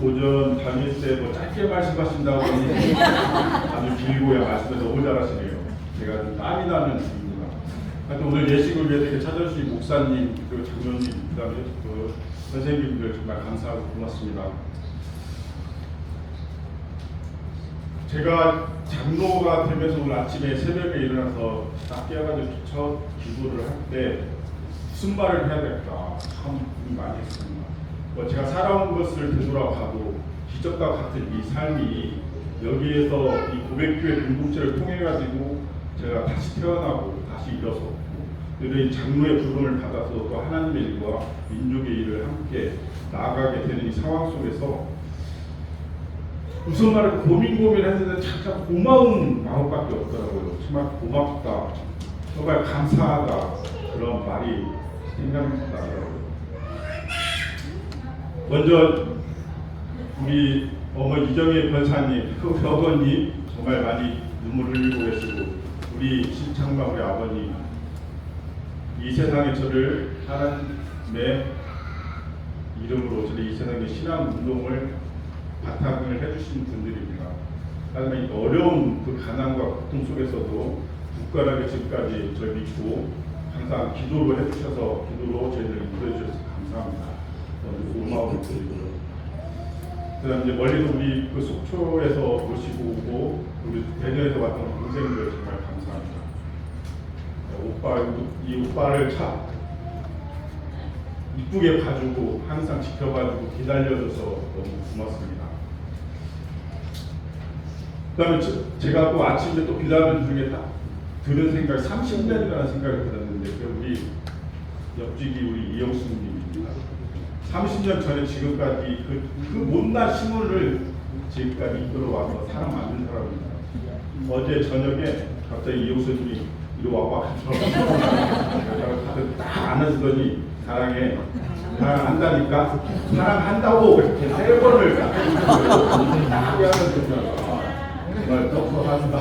오전 다닐 때 뭐 짧게 말씀하신다고 하니 아주 길고야 말씀을 너무 잘하시네요. 제가 좀 땀이 나는 중입니다. 하여튼 오늘 예식을 위해서 이렇게 찾아주신 목사님, 그리고 장로님, 그다음에 그 선생님들 정말 감사하고 고맙습니다. 제가 장로가 되면서 오늘 아침에 새벽에 일어나서 딱 깨어가지고 첫 기도를 할 때 무슨 말을 해야 될까 참 고민 많이 했습니다. 제가 살아온 것을 되돌아봐도 기적과 같은 이 삶이 여기에서 이 고백교회 공동체를 통해가지고 제가 다시 태어나고 다시 일어섰고 이 장로의 부름을 받아서 또 하나님의 일과 민족의 일을 함께 나아가게 되는 이 상황 속에서 무슨 말을 고민했는데 참 고마운 마음밖에 없더라고요. 정말 고맙다, 정말 감사하다 그런 말이 생각나더라고요. 먼저 우리 어머니 이정혜 권사님, 우리 어머니 정말 많이 눈물을 흘리고 계시고 우리 신창마 우리 아버님 이 세상에 저를 하나님의 이름으로 저를 이 세상의 신앙 운동을 바탕을 해주신 분들입니다. 하지만 이 어려운 그 가난과 고통 속에서도 굳건하게 지금까지 저를 믿고 항상 기도로 해주셔서 기도로 저희를 인도해 주셔서 감사합니다. 고마움을 드리고요. 그다음 이제 멀리서 우리 그 속초에서 모시고 오고 우리 대전에서 왔던 동생들 정말 감사합니다. 이 오빠를 참 이쁘게 봐주고 항상 지켜봐주고 기다려줘서 너무 고맙습니다. 그다음에 제가 또 아침에 또 기다리는 중에 딱 드는 생각, 30년이라는 생각이 들었는데 우리 옆집이 우리 이영수님입니다. 30년 전에 지금까지 그 못난 신문을 지금까지 이끌어와서 사람 만든 사람입니다. 어제 저녁에 갑자기 이영수님이 이리 와봐 하셔서 다들 딱 안아주더니 사랑해, 사랑한다니까, 사랑한다고 이렇게 3번을 딱 하면서 정말 떡떡합니다.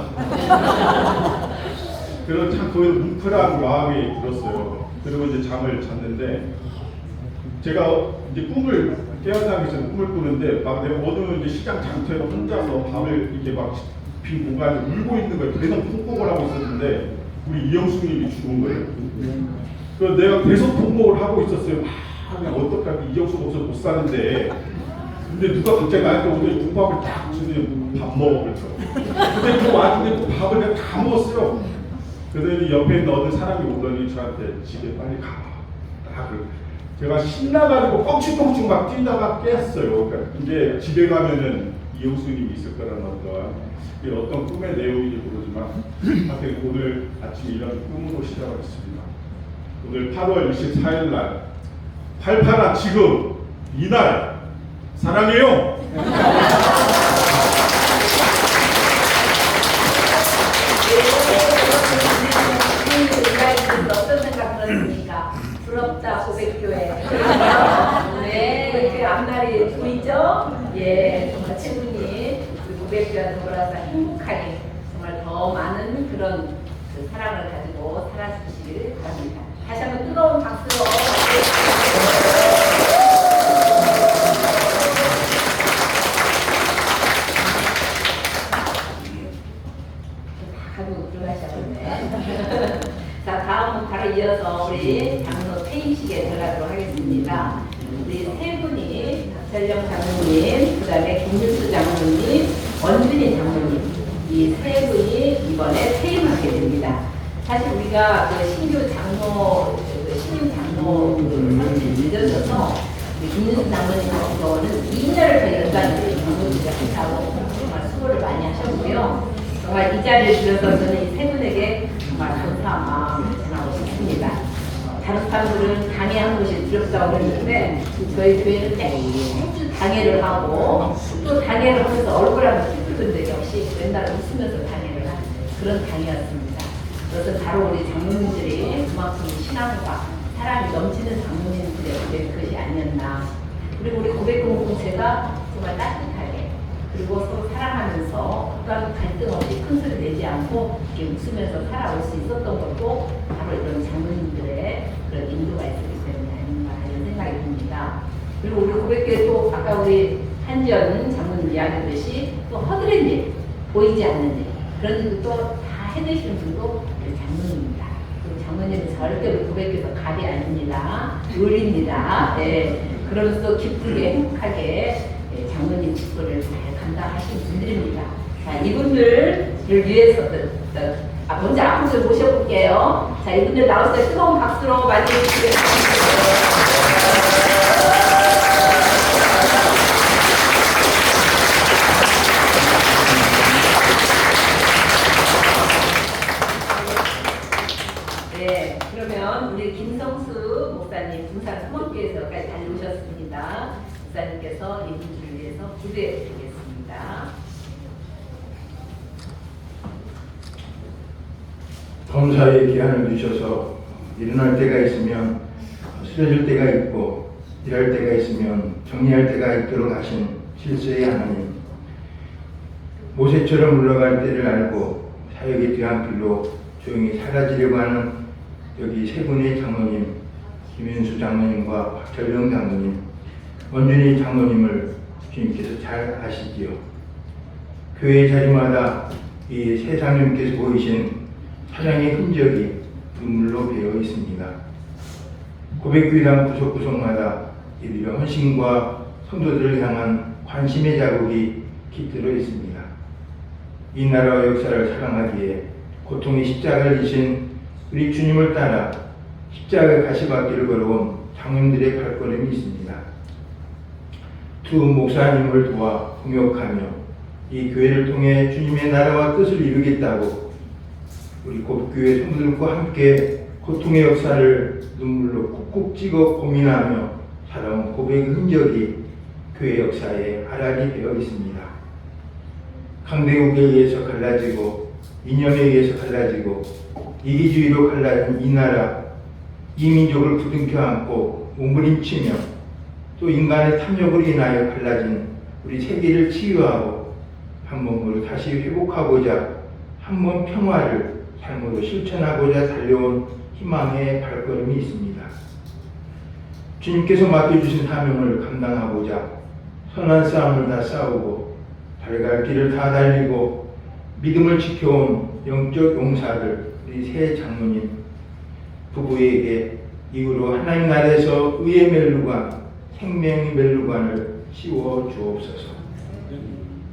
그런 참 거기서 뭉클한 마음이 들었어요. 그리고 이제 잠을 잤는데 제가 이제 꿈을 깨어나기 전에 꿈을 꾸는데 막 내가 어느 이제 시장 장터에서 혼자서 밤을 이렇게 막 빈 공간에 울고 있는 거예요. 계속 통곡을 하고 있었는데 우리 이영수님이 죽은 거예요. 그래서 내가 계속 통곡을 하고 있었어요. 그냥 어떡하지, 이영수가 없어서 못 사는데. 근데 누가 갑자기 나한테 오늘 국밥을 딱 주더니 밥 먹어 그랬어. 근데 그 와중에 밥을 내가 다 먹었어요. 그래서 옆에 있는 어떤 사람이 오더니 저한테 집에 빨리 가. 딱 제가 신나가지고 뻥치뻥치 막 뛰다가 깼어요. 그러니까 이제 집에 가면은 이영수님이 있을 거라는 어떤 꿈의 내용인지 모르지만 하여튼 오늘 아침에 이런 꿈으로 시작을 했습니다. 오늘 8월 24일 날 88아 지금 이날 사랑해요. 어떤 생각 들었습니까? 부럽다 고백교회. 네, 그 앞날이 보이죠? 예, 정말 최군이 고백교회 돌아서 행복하게 정말 더 많은 그런 그 사랑을 가지고 살아주시기를 바랍니다. 다시 한번 뜨거운 박수로. 가지고 들어가셨네. 자, 다음은 바로 이어서 우리 장로 퇴임식에 들어가도록 하겠습니다. 우리 세 분이 박철령 장로님, 그 다음에 김윤수 장로님, 원준희 장로님, 이 세 분이 이번에 퇴임하게 됩니다. 사실 우리가 그 신규 장로, 신임 장로 선출이 늦어져서 김윤수 장로님 같은 경우는 2년을 더 연간으로 장로님을 한다고 정말 수고를 많이 하셨고요. 정말 이 자리를 빌어서 저는 이 세 분에게 정말 감사한 마음 다른 사람들은 당회한 곳이 두렵다고 그러는데 저희 교회는 매주 당회를 하고 또 당회를 하면서 얼굴 한번 찌푸던데 역시 맨날 웃으면서 당회를 하는 그런 당회였습니다. 그것은 바로 우리 장로님들이 그만큼 신앙과 사랑이 넘치는 장로님들의 그것이 아니었나. 그리고 우리 고백 공동체가 정말 따뜻하게 그리고 서로 사랑하면서 어떤 갈등 없이 큰 소리 내지 않고 이렇게 웃으면서 살아올 수 있었던 것도 바로 이런 장로님들의 그런 인도가 있었기 때문에 아닌가 이런 생각이 듭니다. 그리고 우리 고백교회 또 아까 우리 한지연 장로님 이야기했듯이 또 허드렛 일, 보이지 않는 일 그런 일도 또 다 해내시는 분도 우리 장로님입니다. 그리고 장로님은 절대 우리 고백교회에서 갑이 아닙니다. 을입니다. 네. 그러면서 기쁘게 행복하게 장로님 직분을 잘 감당하신 분들입니다. 자, 이분들을 위해서 먼저 앞으로 모셔볼게요. 자, 이분들 나올 때 뜨거운 박수로 맞이해 주시겠습니다. 네, 그러면 우리 김성수 목사님 군산 성원교회에서까지 달려오셨습니다. 목사님께서 이분들을 위해서 기도해 드리겠습니다. 범사에 기한을 주셔서 일어날 때가 있으면 쓰러질 때가 있고 일할 때가 있으면 정리할 때가 있도록 하신 실세의 하나님, 모세처럼 물러갈 때를 알고 사역의 뒤안길로 조용히 사라지려고 하는 여기 세 분의 장로님, 김윤수 장로님과 박철영 장로님, 원준희 장로님을 주님께서 잘 아시지요. 교회 자리마다 이 세 장로님께서 보이신 사랑의 흔적이 눈물로 배어 있습니다. 고백교회당 구석구석마다 이들의 헌신과 성도들을 향한 관심의 자국이 깃들어 있습니다. 이 나라와 역사를 사랑하기에 고통의 십자가를 지신 우리 주님을 따라 십자가 가시밭길을 걸어온 장로님들의 발걸음이 있습니다. 두 목사님을 도와 공역하며 이 교회를 통해 주님의 나라와 뜻을 이루겠다고 우리 고백교회 성도들과 함께 고통의 역사를 눈물로 꾹꾹 찍어 고민하며 살아온 고백의 흔적이 교회 역사에 알알이 되어 있습니다. 강대국에 의해서 갈라지고 이념에 의해서 갈라지고 이기주의로 갈라진 이 나라, 이 민족을 부둥켜 안고 몸부림치며 또 인간의 탐욕으로 인하여 갈라진 우리 세계를 치유하고 한 몸으로 다시 회복하고자 한 몸 평화를 삶으로 실천하고자 달려온 희망의 발걸음이 있습니다. 주님께서 맡겨주신 사명을 감당하고자 선한 싸움을 다 싸우고 달갈 길을 다 달리고 믿음을 지켜온 영적 용사들 우리 세 장로님 부부에게 이후로 하나님 나라에서 의의 멜루관, 생명의 멜루관을 씌워 주옵소서.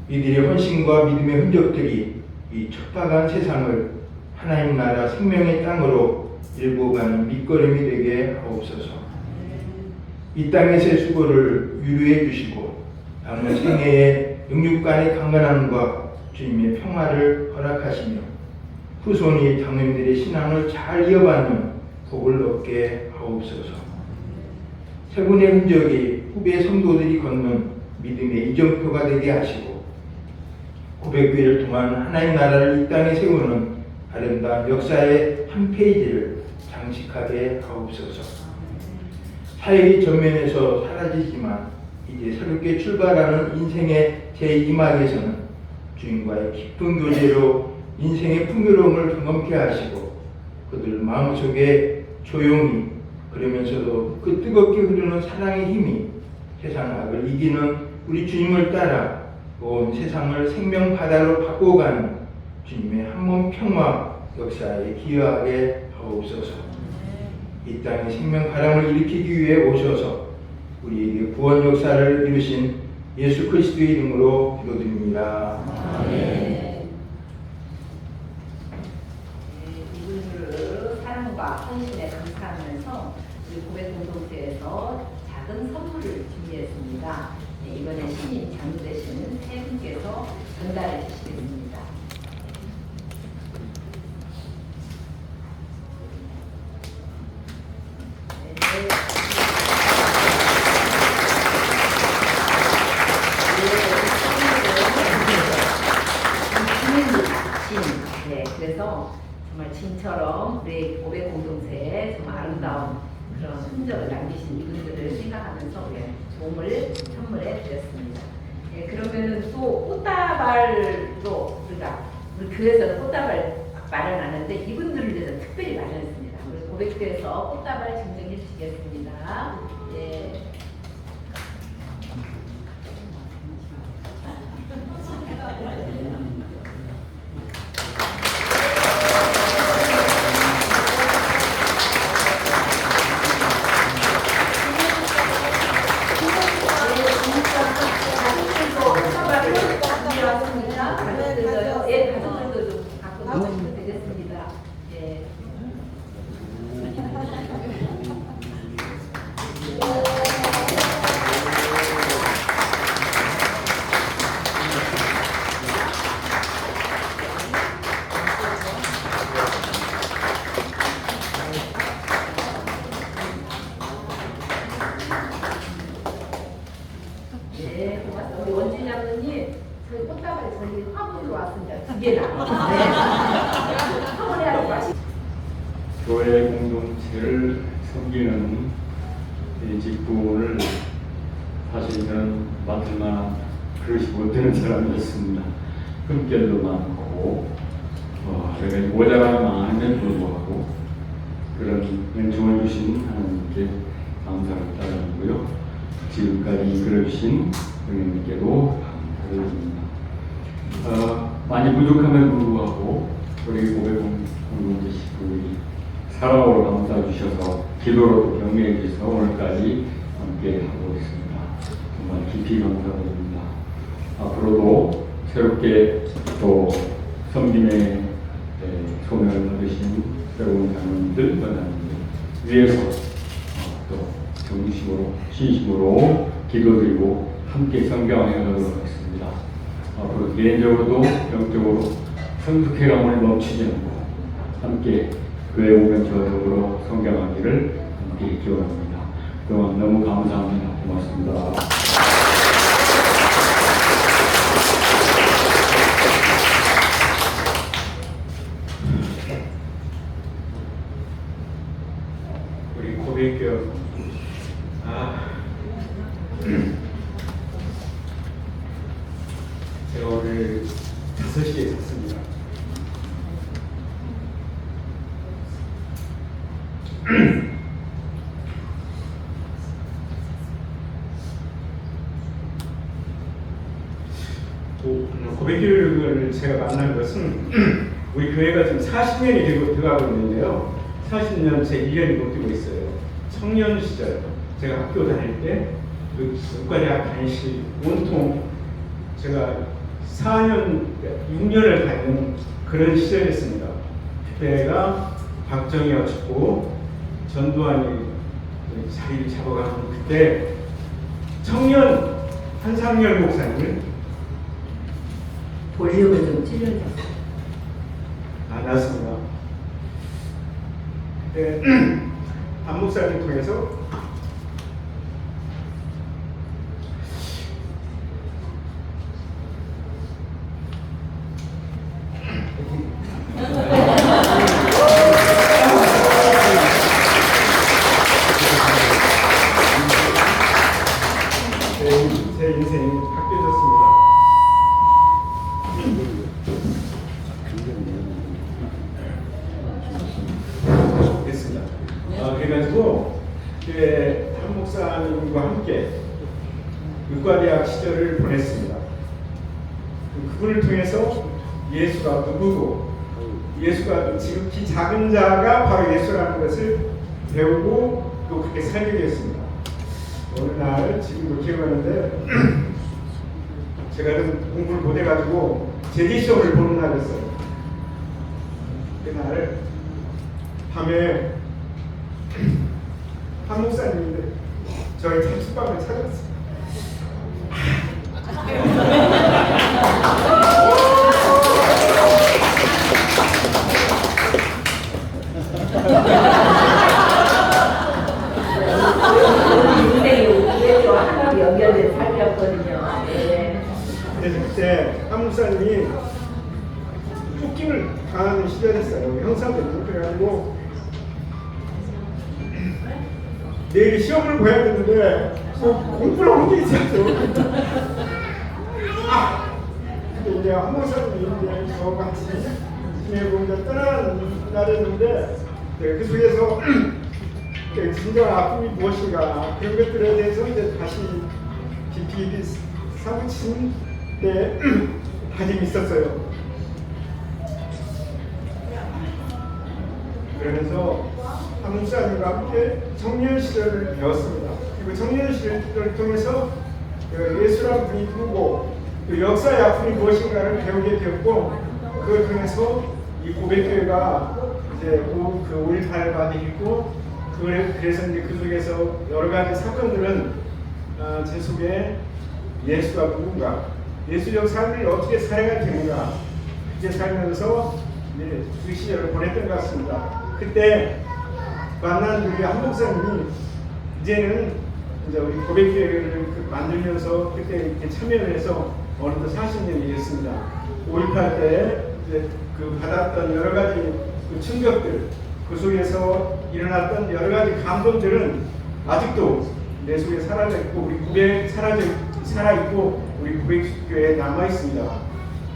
이들의 헌신과 믿음의 흔적들이 이 척박한 세상을 하나님 나라 생명의 땅으로 일구 가는 밑거름이 되게 하옵소서. 이 땅에서의 수고를 유료해 주시고 남은 생애의 영육간의 강건함과 주님의 평화를 허락하시며 후손이 장로님들의 신앙을 잘 이어받는 복을 얻게 하옵소서. 세 분의 흔적이 후배 성도들이 걷는 믿음의 이정표가 되게 하시고 고백교회를 통한 하나님 나라를 이 땅에 세우는 아름다운 역사의 한 페이지를 장식하게 하옵소서. 사역이 전면에서 사라지지만 이제 새롭게 출발하는 인생의 제2막에서는 주님과의 깊은 교제로 인생의 풍요로움을 경험케 하시고 그들 마음속에 조용히 그러면서도 그 뜨겁게 흐르는 사랑의 힘이 세상 악을 이기는 우리 주님을 따라 온 세상을 생명 바다로 바꿔가는 주님의 한몸 평화 역사에 기여하게 하옵소서. 이 땅에 생명 바람을 일으키기 위해 오셔서 우리에게 구원 역사를 이루신 예수 그리스도의 이름으로 기도드립니다. 아멘. 이분들을 사랑과 헌신에 감사하면서 우리 고백 공동체에서 작은 선물을 준비했습니다. 네, 이번에 신임 장로 되시는 세 분께서 전달해 주시겠습니다. 진처럼 우리 고백 공동체에 정말 아름다운 그런 흔적을 남기신 이분들을 생각하면서 우리가 종을 선물해 드렸습니다. 예, 그러면은 또 꽃다발도 우리 교회에서는 꽃다발 마련하는데 이분들을 위해서 특별히 마련했습니다. 우리 고백교에서 꽃다발 증정해 주시겠습니다. 예. 예, 가족들도 좀 갖고 나오시면 되겠습니다. 예. 네, 고맙습니다. 우리 원진 장로님, 저희 꽃다발에 저희 화분으로 왔습니다. 2개나. 화분에 하고 가시. 교회 공동체를 섬기는 이 직분을 사실은 맡을 만한 그릇이 못 되는 사람이었습니다. 흠결도 많고 제가 모자가 많음에도 불구하고 그런 은총을 주신 하나님께 감사를 따르고요. 지금까지 이끌어주신 형님께도 감사를 드립니다. 많이 부족함에도 불구하고 우리 고백 공동체 식구들이 사랑으로 감싸 주셔서 기도로 격려해 주셔서 오늘까지 함께 하고 있습니다. 정말 깊이 감사드립니다. 앞으로도 새롭게 또 섬김의 소명을 받으신 새로운 장로님들, 권사님들 위해서 또 정심으로 진심으로 기도드리고 함께 성경에 가도록 하겠습니다. 앞으로 개인적으로도 영적으로 성숙해감을 멈추지 않고 함께 교회 오면 저적으로 성경하기를 함께 기원합니다. 그동안 너무 감사합니다. 고맙습니다. 우리 고백교 제가 오늘 5시에 잤습니다. 고백교육을 제가 만난 것은 우리 교회가 지금 40년이 돼가고 있는데요. 40년 제 1년이 못 뛰고 있어요. 청년 시절 제가 학교 다닐 때 국가대학 단실 온통 제가 4년, 6년을 다니는 그런 시절이었습니다. 그때가 박정희가 죽고 전두환이 자리를 잡아가는 그때 청년 한상열 목사님을 볼륨을 좀 찔러줬어요. 만났습니다. 그때 안 목사님 통해서 제 인생이 바뀌어졌습니다. 됐습니다. 그래가지고 한 목사님과 함께 의과대학 시절을 보냈습니다. 그분을 통해서 예수가 누구고 예수가 지극히 작은 자가 바로 예수라는 것을 배우고 또 그렇게 살게 되었습니다. 어느 날 지금도 기억하는데 제가 좀 공부를 못해가지고 제지시험을 보는 날이었어요. 그날 밤에 한 목사님인데 저희 자취방을 찾았어요. 연결된 삶이었거든요. 네. 그래서 그때 한 목사님이 쫓김을 당하는 시절이었어요. 형사들이. 그래가지고 내일 시험을 봐야 되는데 공부를 하는 게 있었죠. 근데 이제 한 목사님이 이제 저같이 지내고 이제 떠나는 날이었는데 그 속에서 진정한 아픔이 무엇인가 그런 것들에 대해서 이제 다시 깊이 사무친 때 다짐이 있었어요. 그러면서 한 목사님과 함께 청년 시절을 배웠습니다. 그리고 청년 시절을 통해서 예수란 분이 누구고 그 역사의 아픔이 무엇인가를 배우게 되었고 그걸 통해서 이 고백교회가 이제 그 5.18과 있고 그래서 이제 그 속에서 여러 가지 사건들은 제 속에 예수가 누군가, 예수적 삶을 어떻게 살아야 되는가 그렇게 살면서 이제 그 시절을 보냈던 것 같습니다. 그때 만난 우리 한 목사님이 이제는 이제 우리 고백교회를 만들면서 그때 이렇게 참여를 해서 어느덧 40년이 됐습니다. 5.18 때 이제 그 받았던 여러 가지 그 충격들, 그 속에서 일어났던 여러 가지 감동들은 아직도 내 속에 살아있고 우리 고백 살아있고 우리 고백교회에 남아 있습니다.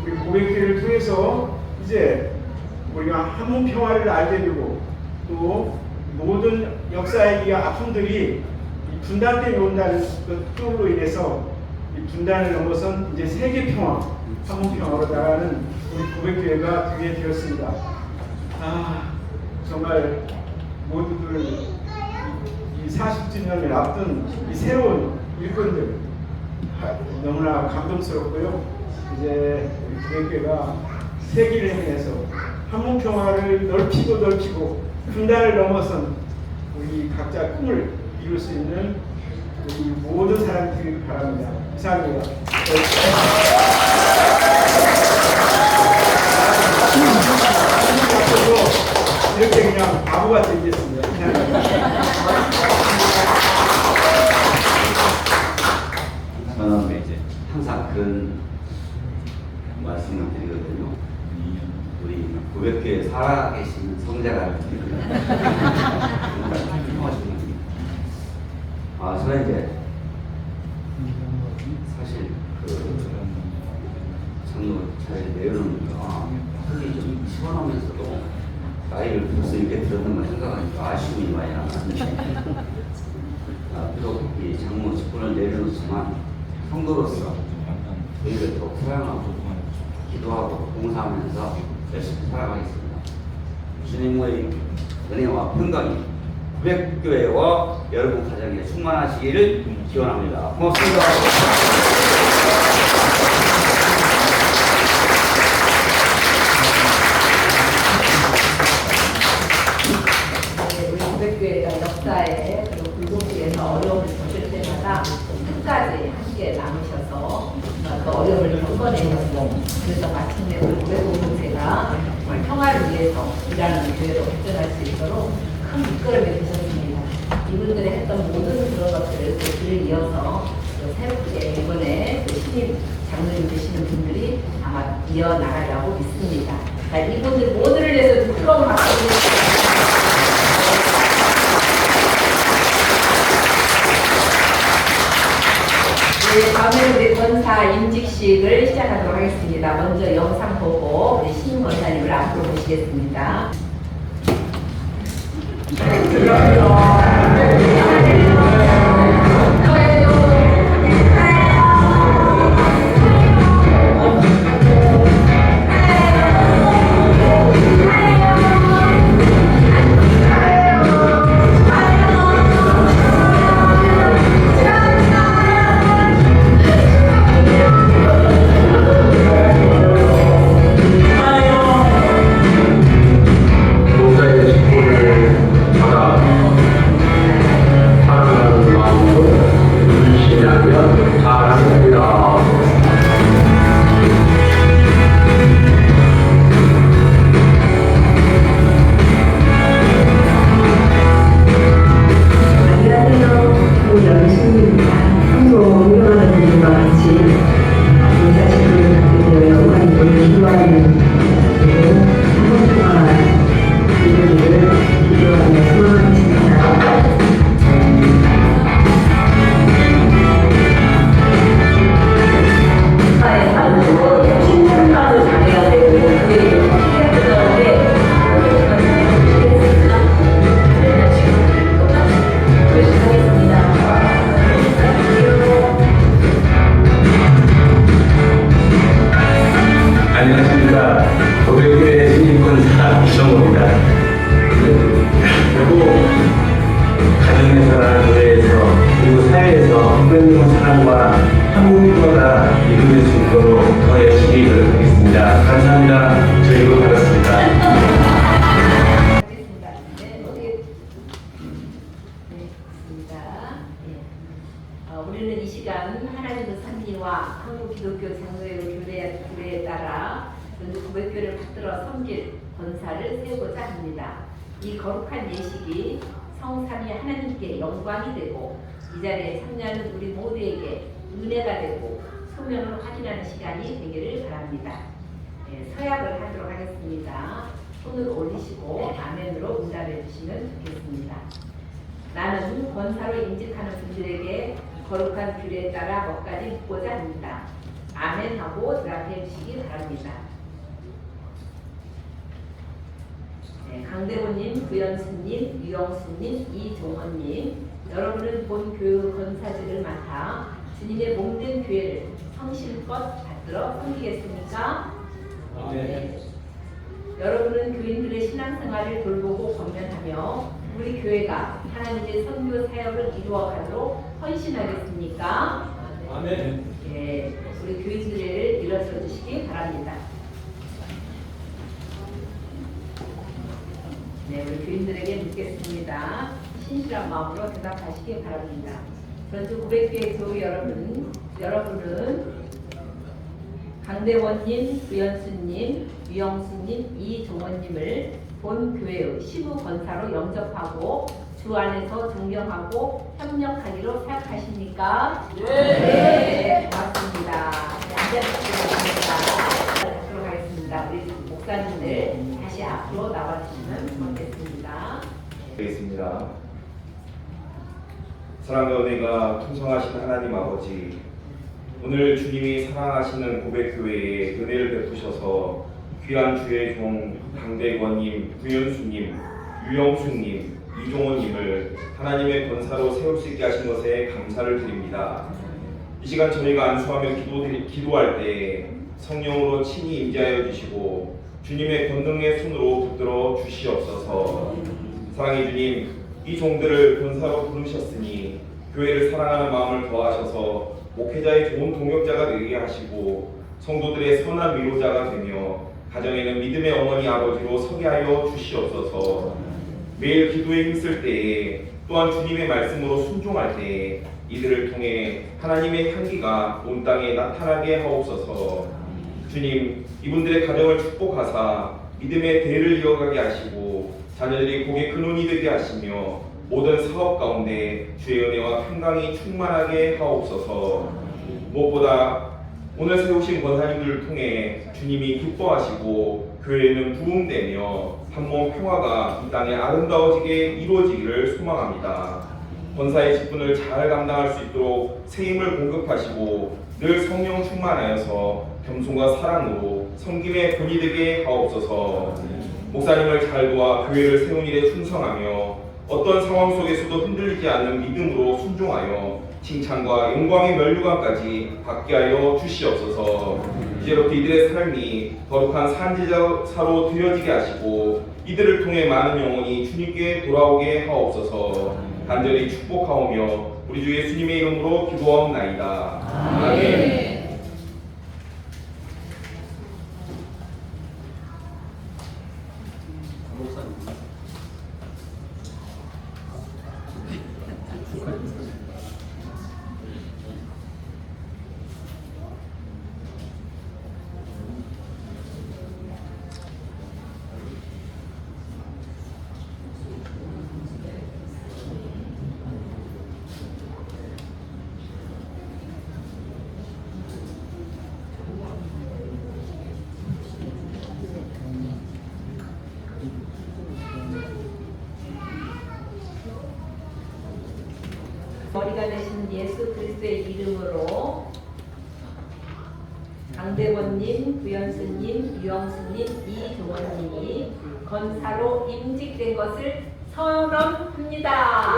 우리 고백교회를 통해서 이제 우리가 한문 평화를 알게 되고 또 모든 역사의 이 아픔들이 이 분단 때문에 온다는 것들로 인해서 이 분단을 넘어선 이제 세계 평화, 한문 평화로 나가는 우리 고백교회가 되게 되었습니다. 정말 모두들 이 40주년을 앞둔 이 새로운 일꾼들 너무나 감동스럽고요. 이제 우리 고백교회가 세기를 행해서 한문 평화를 넓히고 분단을 넘어선 우리 각자 꿈을 이룰 수 있는 우리 모든 사람이 되길 바랍니다. 이상입니다. 이렇게 그냥 바보같이 얘기했습니다. 저는 이제 항상 그런 말씀을 드리거든요. 우리 고백교회에 살아계신 성자가 저는 이제 사실 장로 차례를 내려놓으니까 속이 좀 시원하면서도 나이를 벌써 이렇게 들었는 걸 생각하니까 아쉬움이 많이 남았는데 비록 이 장로 직분을 내려놓지만 성도로서 저희를 더 사랑하고 기도하고 봉사하면서 열심히 살아가겠습니다. 주님의 은혜와 평강이 고백교회와 여러분 가정에 충만하시기를 기원합니다. 고맙습니다. 우리 고백교회가 역사에 그리고 불공지에서 어려움을 겪을 때마다 끝까지 함께 남으셔서 그 어려움을 겪어내셨고 그래서 마침내 우리 고백공동체가 정말 평화를 위해서 일하는 교회로 발전할 수 있도록 큰 밑거름이 되셨습니다. 이분들이 했던 모든 그런 것들을 그 길을 이어서 새롭게 이번에 신입 장로님 되시는 분들이 아마 이어나가려고 믿습니다. 이분들 모두를 위해서 뜨거운 박수 네, 다음에 우리 권사 임직식을 시작하도록 하겠습니다. 먼저 영상 보고 우리 신임 권사님을 앞으로 모시겠습니다. 목사의 직분을 받아 안녕하십니까. 고백교회 신임권사 이성호입니다. 결국 가정에서나 교회에서 그리고 사회에서 하나님의 사랑과 한국민보다 이루어질 수 있도록 더 열심히 노력하겠습니다. 감사합니다. 저희도 받았습니다. 우리는 이 시간 하나님의 섭리와 한국 기독교 장로회의 규례에 따라 전주 고백교회를 받들어 섬길 권사를 세우고자 합니다. 이 거룩한 예식이 성삼위 하나님께 영광이 되고 이 자리에 참여하는 우리 모두에게 은혜가 되고 소명을 확인하는 시간이 되기를 바랍니다. 서약을 하도록 하겠습니다. 손을 올리시고 아멘으로 응답해 주시면 좋겠습니다. 나는 권사로 임직하는 분들에게 거룩한 규례에 따라 뭐까지 묻고자 합니다. 아멘하고 대답해 주시기 바랍니다. 강대호님, 구연수님, 유영수님, 이종원님, 여러분은 본 교육 권사직을 맡아 주님의 몸된 교회를 성실껏 받들어 섬기겠습니까? 네. 여러분은 교인들의 신앙생활을 돌보고 권면하며 우리 교회가 하나님의 선교 사역을 이루어가도록 헌신하겠습니까? 아멘. 예, 우리 교인들을 일어서 주시기 바랍니다. 네, 우리 교인들에게 묻겠습니다. 신실한 마음으로 대답하시기 바랍니다. 전주 고백교회 교우 여러분은 강대원님, 구연수님, 유영수님, 이종원님을 본 교회의 시부 권사로 영접하고 주 안에서 존경하고 협력하기로 생각하십니까? 네, 고맙습니다. 앉아주시겠습니다. 앞으로 가겠습니다. 우리 목사님들 다시 앞으로 나와주시면 고맙겠습니다. 되겠습니다. 사랑과 은혜가 풍성하신 하나님 아버지, 오늘 주님이 사랑하시는 고백교회에 은혜를 베푸셔서 귀한 주의 종 강대권님, 구현수님, 유영수님, 이종호님을 하나님의 권사로 세울 수 있게 하신 것에 감사를 드립니다. 이 시간 저희가 안수하며 기도할 때 성령으로 친히 임재하여 주시고 주님의 권능의 손으로 붙들어 주시옵소서. 사랑의 주님, 이 종들을 권사로 부르셨으니 교회를 사랑하는 마음을 더하셔서 목회자의 좋은 동역자가 되게 하시고 성도들의 선한 위로자가 되며 가정에는 믿음의 어머니 아버지로 서게 하여 주시옵소서. 매일 기도에 힘쓸 때에 또한 주님의 말씀으로 순종할 때에 이들을 통해 하나님의 향기가 온 땅에 나타나게 하옵소서. 주님, 이분들의 가정을 축복하사 믿음의 대를 이어가게 하시고 자녀들이 복의 근원이 되게 하시며 모든 사업 가운데 주의 은혜와 평강이 충만하게 하옵소서. 무엇보다 오늘 세우신 권사님들을 통해 주님이 기뻐하시고 교회는 부흥되며 한몸 평화가 이 땅에 아름다워지게 이루어지기를 소망합니다. 권사의 직분을 잘 감당할 수 있도록 새 힘을 공급하시고 늘 성령 충만하여서 겸손과 사랑으로 섬김의 본이 되게 하옵소서. 목사님을 잘 도와 교회를 세운 일에 충성하며 어떤 상황 속에서도 흔들리지 않는 믿음으로 순종하여 칭찬과 영광의 면류관까지 받게 하여 주시옵소서. 이제부터 이들의 삶이 거룩한 산지자로 되어지게 하시고 이들을 통해 많은 영혼이 주님께 돌아오게 하옵소서. 간절히 축복하오며 우리 주 예수님의 이름으로 기도하옵나이다. 아멘. 머리가 되신 예수 그리스도의 이름으로 강대원님, 구연수님, 유영수님, 이종원님이 권사로 임직된 것을 선언합니다.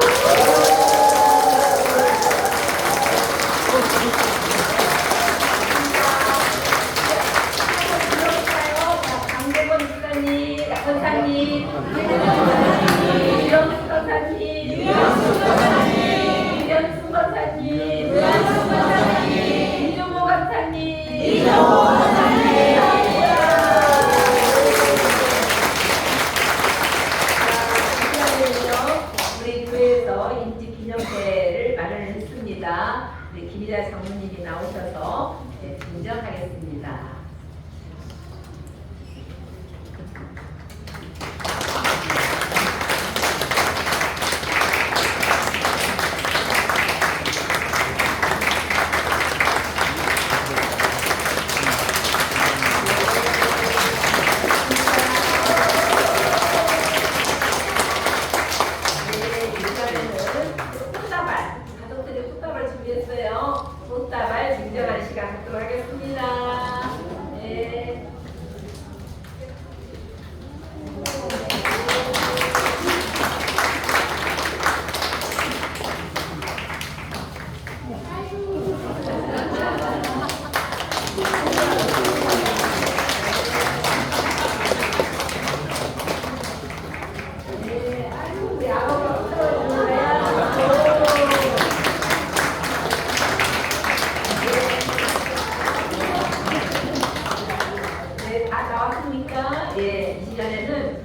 이 시간에는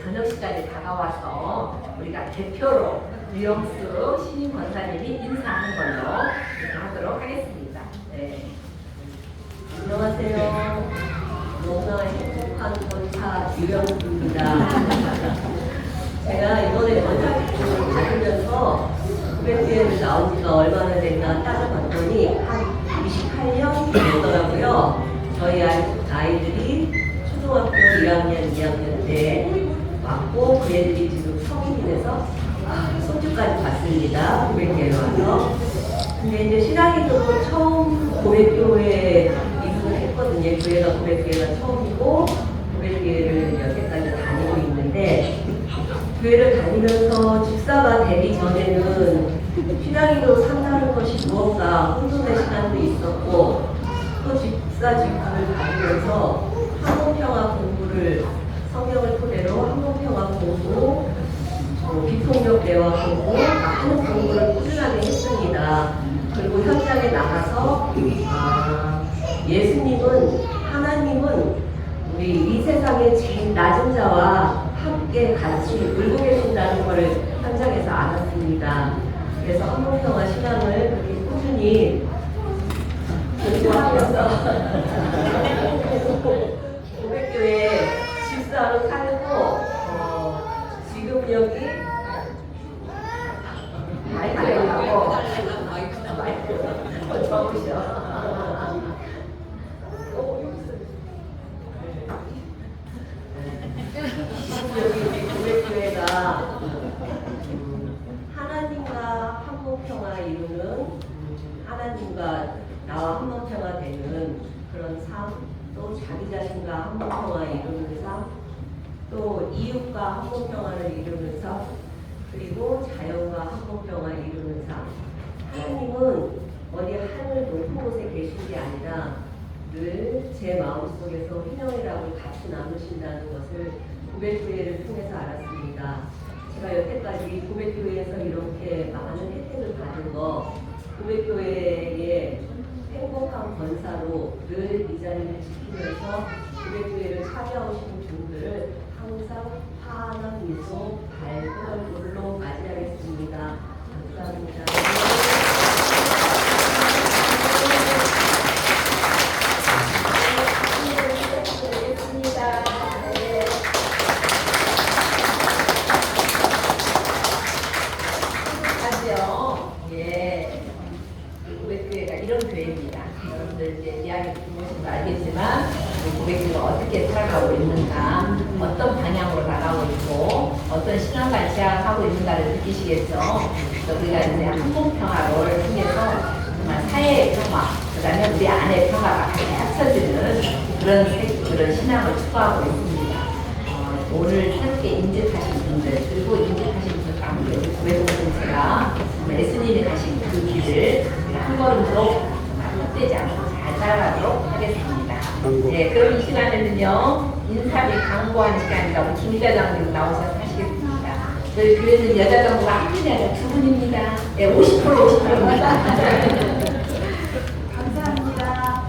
저녁 시간이 다가와서 우리가 대표로 유영수 신임 권사님이 인사하는 걸로 이렇게 하도록 하겠습니다. 네. 안녕하세요. 너무나 행복한 권사 유영수입니다. 제가 이번에 권사님을 받으면서 구백교회를 나온 지가 얼마나 됐나 따져봤더니 한 28년 됐더라고요. 저희 아이들이 초등학교 1학년, 2학년 때 왔고 그 애들이 지금 성인이 돼서 손주까지 봤습니다. 고백교회 와서. 근데 이제 신앙인으로 처음 고백교회 입문을 했거든요. 교회가 고백교회가 처음이고 고백교회를 여태까지 다니고 있는데 교회를 다니면서 집사가 되기 전에는 신앙인으로 산다는 것이 무언가 혼돈의 시간도 있었고 또 집사 직분을 받으면서 한국평화 공부를 성경을 토대로 한국평화 공부, 비폭력 대화 공부, 많은 공부를 꾸준하게 했습니다. 그리고 현장에 나가서 예수님은 하나님은 우리 이 세상의 제일 낮은 자와 함께 같이 울고 계신다는 것을 현장에서 알았습니다. 그래서 한국평화 신앙을 그렇게 꾸준히 공부하면서 고백교회 집사로 살고 지금 여기 마이크에 가고 마이크 적으셔. 여기 고백교회가 하나님과 한국평화 이루는 하나님과 나와 한국평화 되는 그런 삶, 또 자기 자신과 한국평화 이루는 삶, 또 이웃과 한국평화를 이루는 삶, 그리고 자연과 한국평화 이루는 삶. 하나님은 어디 하늘 높은 곳에 계신 게 아니라 늘 제 마음속에서 희명이라고 같이 나누신다는 것을 고백교회를 통해서 알았습니다. 제가 여태까지 고백교회에서 이렇게 많은 혜택을 받은 거 고백교회의 행복한 권사로 늘 이 자리를 지키면서 고백교회를 찾아오시는 분들을 항상 환한 미소, 밝은 얼굴로 맞이하겠습니다. 감사합니다. 이런 교회입니다. 여러분들 이제 이야기 들으시면 알겠지만 고백교회가 어떻게 살아가고 있는가, 어떤 방향으로 나가고 있고 어떤 신앙을 지향하고 있는가를 느끼시겠죠. 우리가 이제 한국평화를 통해서 정말 사회의 평화, 그다음에 우리 안의 평화가 같이 합쳐지는 그런 신앙을 추구하고 있습니다. 오늘 새롭게 인직하신 분들 그리고 인직하신 분들 아무리 고백 공동체가 예수님이 가신 그 길을 한 걸음도 헛되지 않고 잘 따라가도록 하겠습니다. 네, 그럼 이 시간에는요 인사 및 광고하는 시간이다. 우리 김 이사장님 나오셔서 하시겠습니다. 저희 교회는 여자 정부가 한 분이 아니라 두 분입니다. 네, 50%입니다. 감사합니다.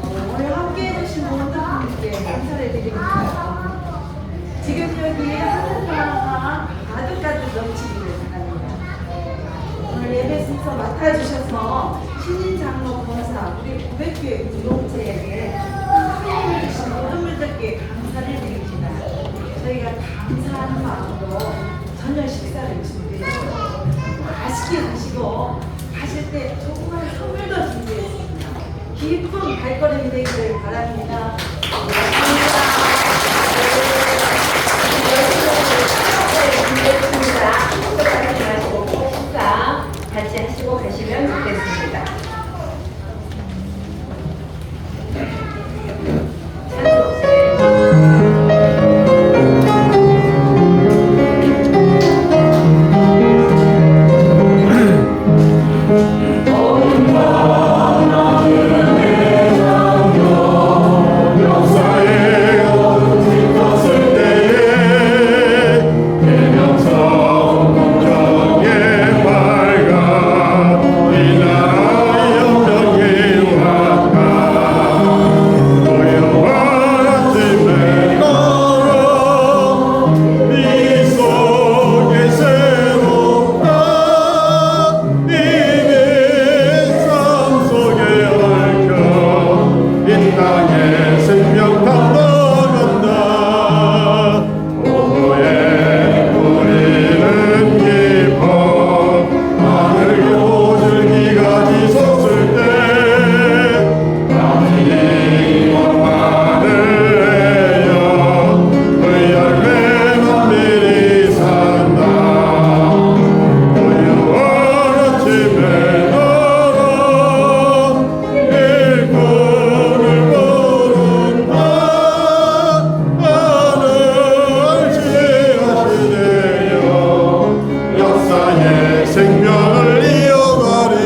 오늘 함께 해주신 모든 분들께 감사를 드립니다. 지금 여기 하늘나라가 가득가득 넘치기를 바랍니다. 오늘 예배 순서 맡아주셔서 신인 장로 권사 우리 고백교회 공동체에게 함께 해주신 모든 분들께 감사를 드립니다. 저희가 감사하는 마음으로 저녁 식사를 준비했어요. 맛있게 드시고 가실 때 조그만 선물도 준비했습니다. 기쁜 발걸음이 되기를 바랍니다. 같이 하시고 가시면 좋겠습니다. 세상에 생명 담아간다. 오후에 우리는 기뻐 하늘 오줄기가 지섰을 때 남이 원만을 해요. 그 열매만 미리 산다. 고요한 아침에 너로 일꾼을 모른다. 나를 지혜하시네요. 역사의 생명을 이어가리.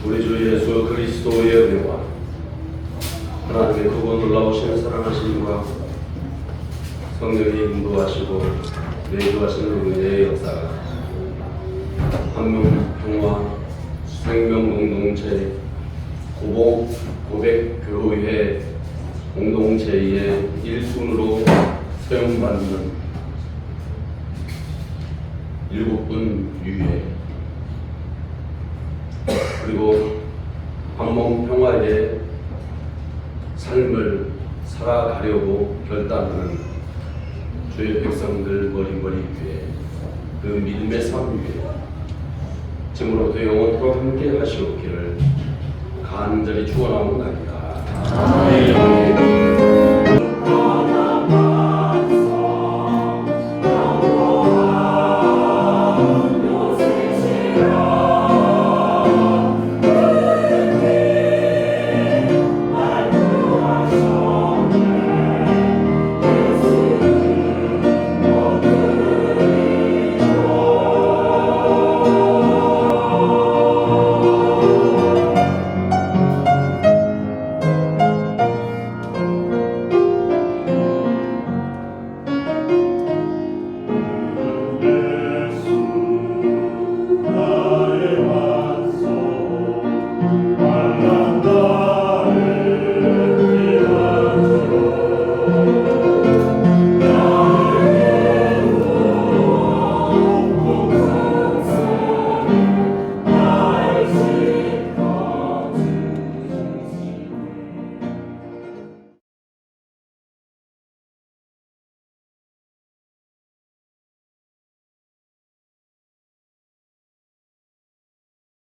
우리 주 예수 그리스도의 은혜와 하나님의 크고 놀라우신 사랑하심과 성령이 인도하시고 내주하시는 은혜의 역사가 한명 평화 생명 공동체 고백교회 공동체의 일꾼으로 사용받는 7분 유예 그리고 한몸 평화의 삶을 살아가려고 결단하는 주의 백성들 머리머리 위에 그 믿음의 삶 위에 지금으로부터 영원토록 함께 하시옵기를 간절히 축원하옵나이다.